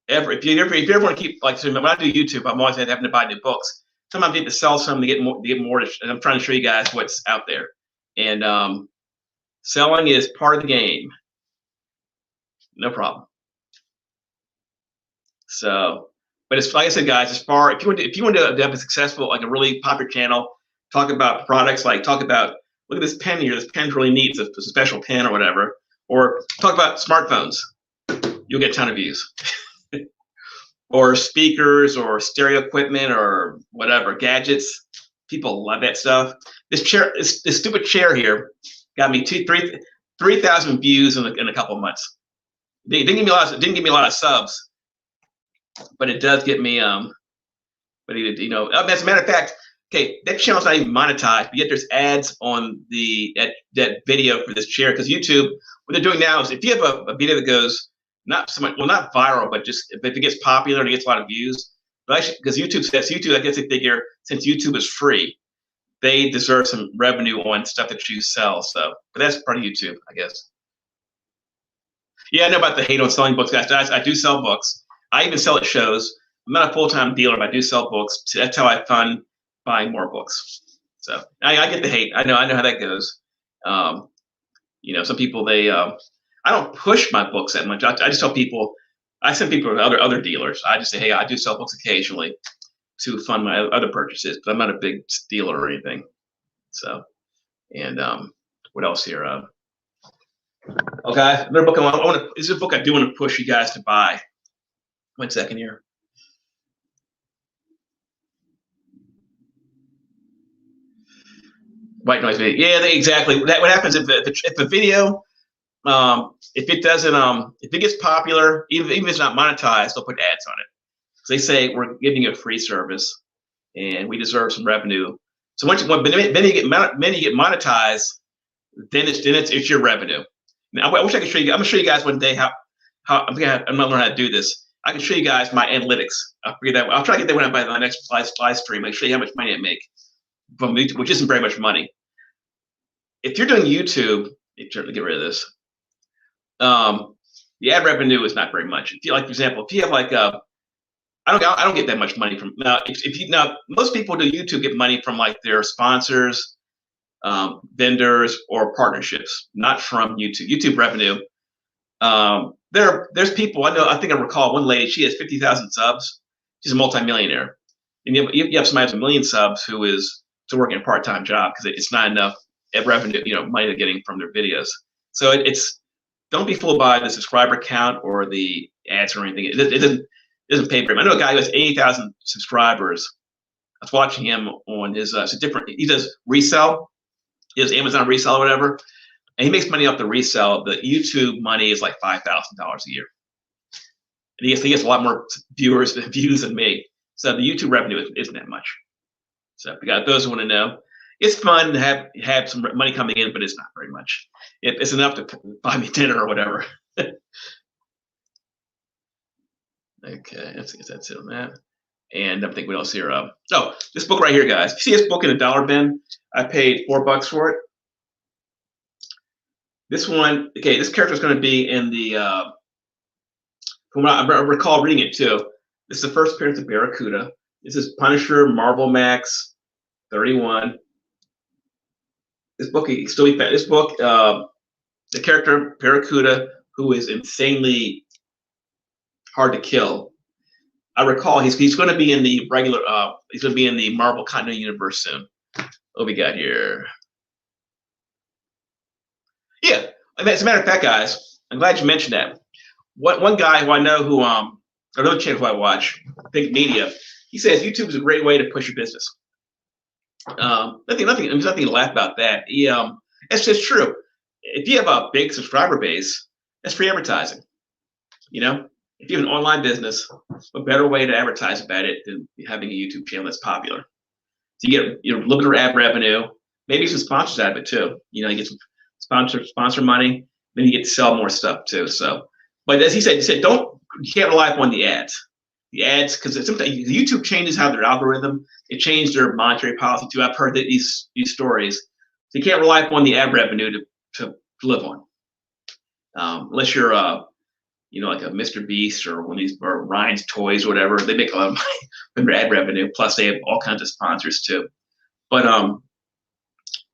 if you ever want to keep, like, so when I do YouTube, I'm always having to buy new books. Sometimes I need to sell some to get more, and I'm trying to show you guys what's out there. And selling is part of the game. No problem. So, but it's like I said, guys, if you want to have a successful, like a really popular channel, talk about products, like talk about, look at this pen here. This pen's really neat. It's a special pen or whatever. Or talk about smartphones. You'll get a ton of views. Or speakers or stereo equipment or whatever, gadgets. People love that stuff. This chair, this stupid chair here, got me 3,000 views in a couple of months. It didn't give me a lot of subs, but it does get me. But you know, as a matter of fact, okay, that channel's not even monetized, but yet there's ads on that video for this chair, because YouTube, what they're doing now is if you have a video that goes not viral, but just if it gets popular and it gets a lot of views, but actually, because YouTube, I guess they figure since YouTube is free, they deserve some revenue on stuff that you sell. So, but that's part of YouTube, I guess. Yeah, I know about the hate on selling books, guys. I do sell books. I even sell at shows. I'm not a full-time dealer, but I do sell books. So that's how I fund buying more books. So I get the hate. I know how that goes. You know, some people I don't push my books that much. I just tell people. I send people to other dealers. I just say, hey, I do sell books occasionally to fund my other purchases, but I'm not a big dealer or anything. So, and what else here? Okay, another book this is a book I do want to push you guys to buy. 1 second here. White noise video. Yeah, exactly. What happens if a video, if it gets popular, even if it's not monetized, they'll put ads on it. So they say we're giving you a free service, and we deserve some revenue. So when you get monetized, then it's your revenue. Now, I wish I could show you. I'm gonna show you guys one day how I'm gonna learn how to do this. I can show you guys my analytics. I'll try to get that one by the next live stream. I'll show you how much money I make from YouTube, which isn't very much money. If you're doing YouTube, let me get rid of this. The ad revenue is not very much. If you, like, for example, if you have like I don't get that much money from now. Most people do YouTube get money from like their sponsors, vendors, or partnerships, not from YouTube. YouTube revenue. There's people I know. I think I recall one lady. She has 50,000 subs. She's a multimillionaire. And you have somebody who has 1 million subs who is still working a part-time job because it's not enough revenue, money they're getting from their videos. So don't be fooled by the subscriber count or the ads or anything. It doesn't pay for him. I know a guy who has 80,000 subscribers. I was watching him on his. It's a different. He does resell. He does Amazon resell or whatever, and he makes money off the resell. The YouTube money is like $5,000 a year, and he gets a lot more views than me. So the YouTube revenue isn't that much. So if you got those who want to know, it's fun to have some money coming in, but it's not very much. It's enough to buy me dinner or whatever. Okay, that's it on that. And I'm thinking what else here. Oh, this book right here, guys. You see this book in a dollar bin? I paid $4 for it. This one, okay, this character is going to be in the, from what I recall reading it too, this is the first appearance of Barracuda. This is Punisher, Marvel Max 31. This book, this book, the character Barracuda, who is insanely hard to kill. I recall he's going to be in the regular. He's going to be in the Marvel Continuity Universe soon. What we got here? Yeah, as a matter of fact, guys, I'm glad you mentioned that. One guy who I know who another channel who I watch, Think Media, he says YouTube is a great way to push your business. There's nothing to laugh about that. It's just true. If you have a big subscriber base, that's free advertising. You know, if you have an online business, what better way to advertise about it than having a YouTube channel that's popular? So you get a little bit of ad revenue, maybe some sponsors out of it too. You know, you get some sponsor money, then you get to sell more stuff too. So, but as he said, you can't rely upon the ads. The ads, because sometimes YouTube changes how their algorithm. It changed their monetary policy too. I've heard these stories. So you can't rely upon the ad revenue to live on, unless you're like a Mr. Beast or one of these or Ryan's Toys or whatever. They make a lot of money from their ad revenue. Plus, they have all kinds of sponsors too. But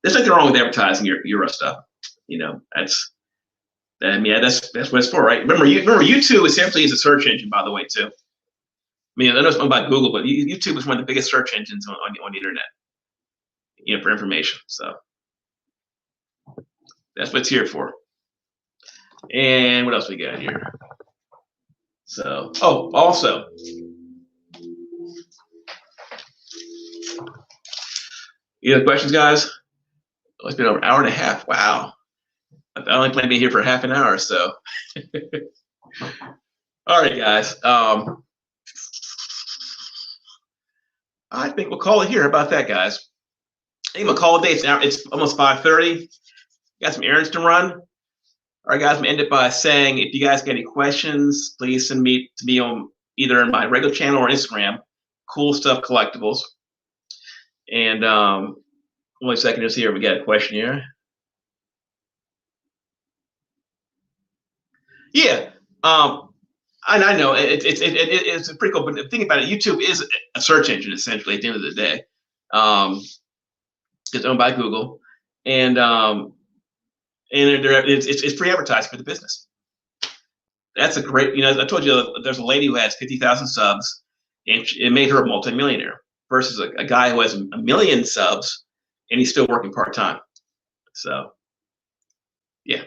there's nothing wrong with advertising your stuff. You know, that's what it's for, right? Remember, YouTube essentially is a search engine, by the way, too. I mean, I know it's about Google, but YouTube is one of the biggest search engines on the internet, you know, for information. So that's what it's here for. And what else we got here? So, also, you have questions, guys? Oh, it's been over an hour and a half. Wow. I only plan to be here for half an hour, so. All right, guys. I think we'll call it here. How about that, guys? I think we'll call it a day. It's almost 5:30. Got some errands to run. All right, guys. I'm gonna end it by saying, if you guys got any questions, please send me to me on either my regular channel or Instagram. Cool Stuff Collectibles. And only a second, just here. We got a question here. Yeah. I know it's pretty cool, but the thing about it, YouTube is a search engine essentially at the end of the day. It's owned by Google, and it's free advertising for the business. That's a great, I told you there's a lady who has 50,000 subs, and it made her a multimillionaire versus a guy who has a million subs and he's still working part time. So, yeah,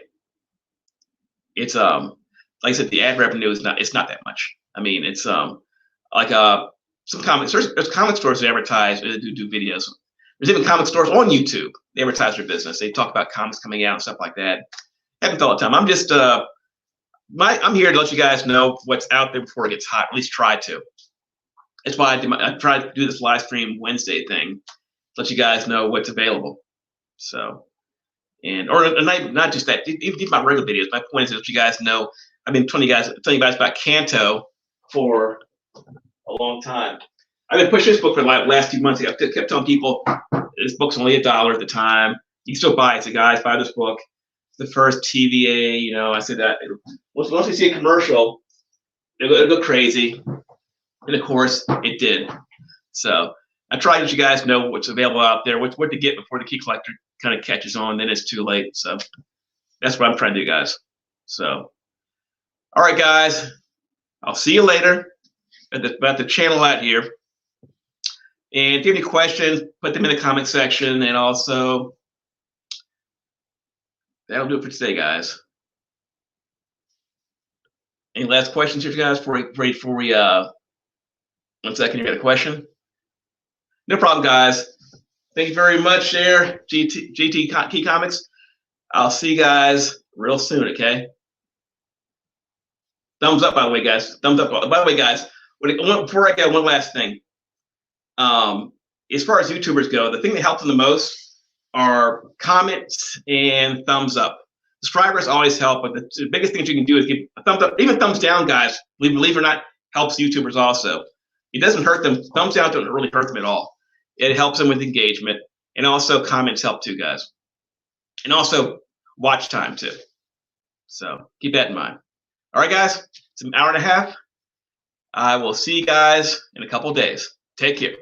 it's like I said, the ad revenue is not that much. I mean, it's like some comics. There's comic stores that advertise, do videos. There's even comic stores on YouTube. They advertise their business. They talk about comics coming out and stuff like that. Happens all the time. I'm just I'm here to let you guys know what's out there before it gets hot. At least try to. That's why I tried to do this live stream Wednesday thing, to let you guys know what's available. So, or not just that. Even my regular videos. My point is to let you guys know. I've been telling you guys about Kanto for a long time. I've been pushing this book for the last few months. I kept telling people this book's only $1 at the time. You can still buy it. So guys, buy this book. It's the first TVA. I said that once you see a commercial, it'll go crazy, and of course it did. So I try to let you guys know what's available out there, what to get before the key collector kind of catches on. Then it's too late. So that's what I'm trying to do, guys. So. All right, guys, I'll see you later about the channel out here. And if you have any questions, put them in the comment section. And also, that'll do it for today, guys. Any last questions here, guys? Before we 1 second, you got a question? No problem, guys. Thank you very much, there, GT Key Comics. I'll see you guys real soon. Okay. Thumbs up, by the way, guys. Thumbs up. By the way, guys. Before I go, one last thing. As far as YouTubers go, the thing that helps them the most are comments and thumbs up. Subscribers always help, but the biggest thing you can do is give a thumbs up. Even thumbs down, guys, believe it or not, helps YouTubers also. It doesn't hurt them. Thumbs down doesn't really hurt them at all. It helps them with engagement. And also comments help too, guys. And also watch time too. So keep that in mind. All right, guys, it's an hour and a half. I will see you guys in a couple of days. Take care.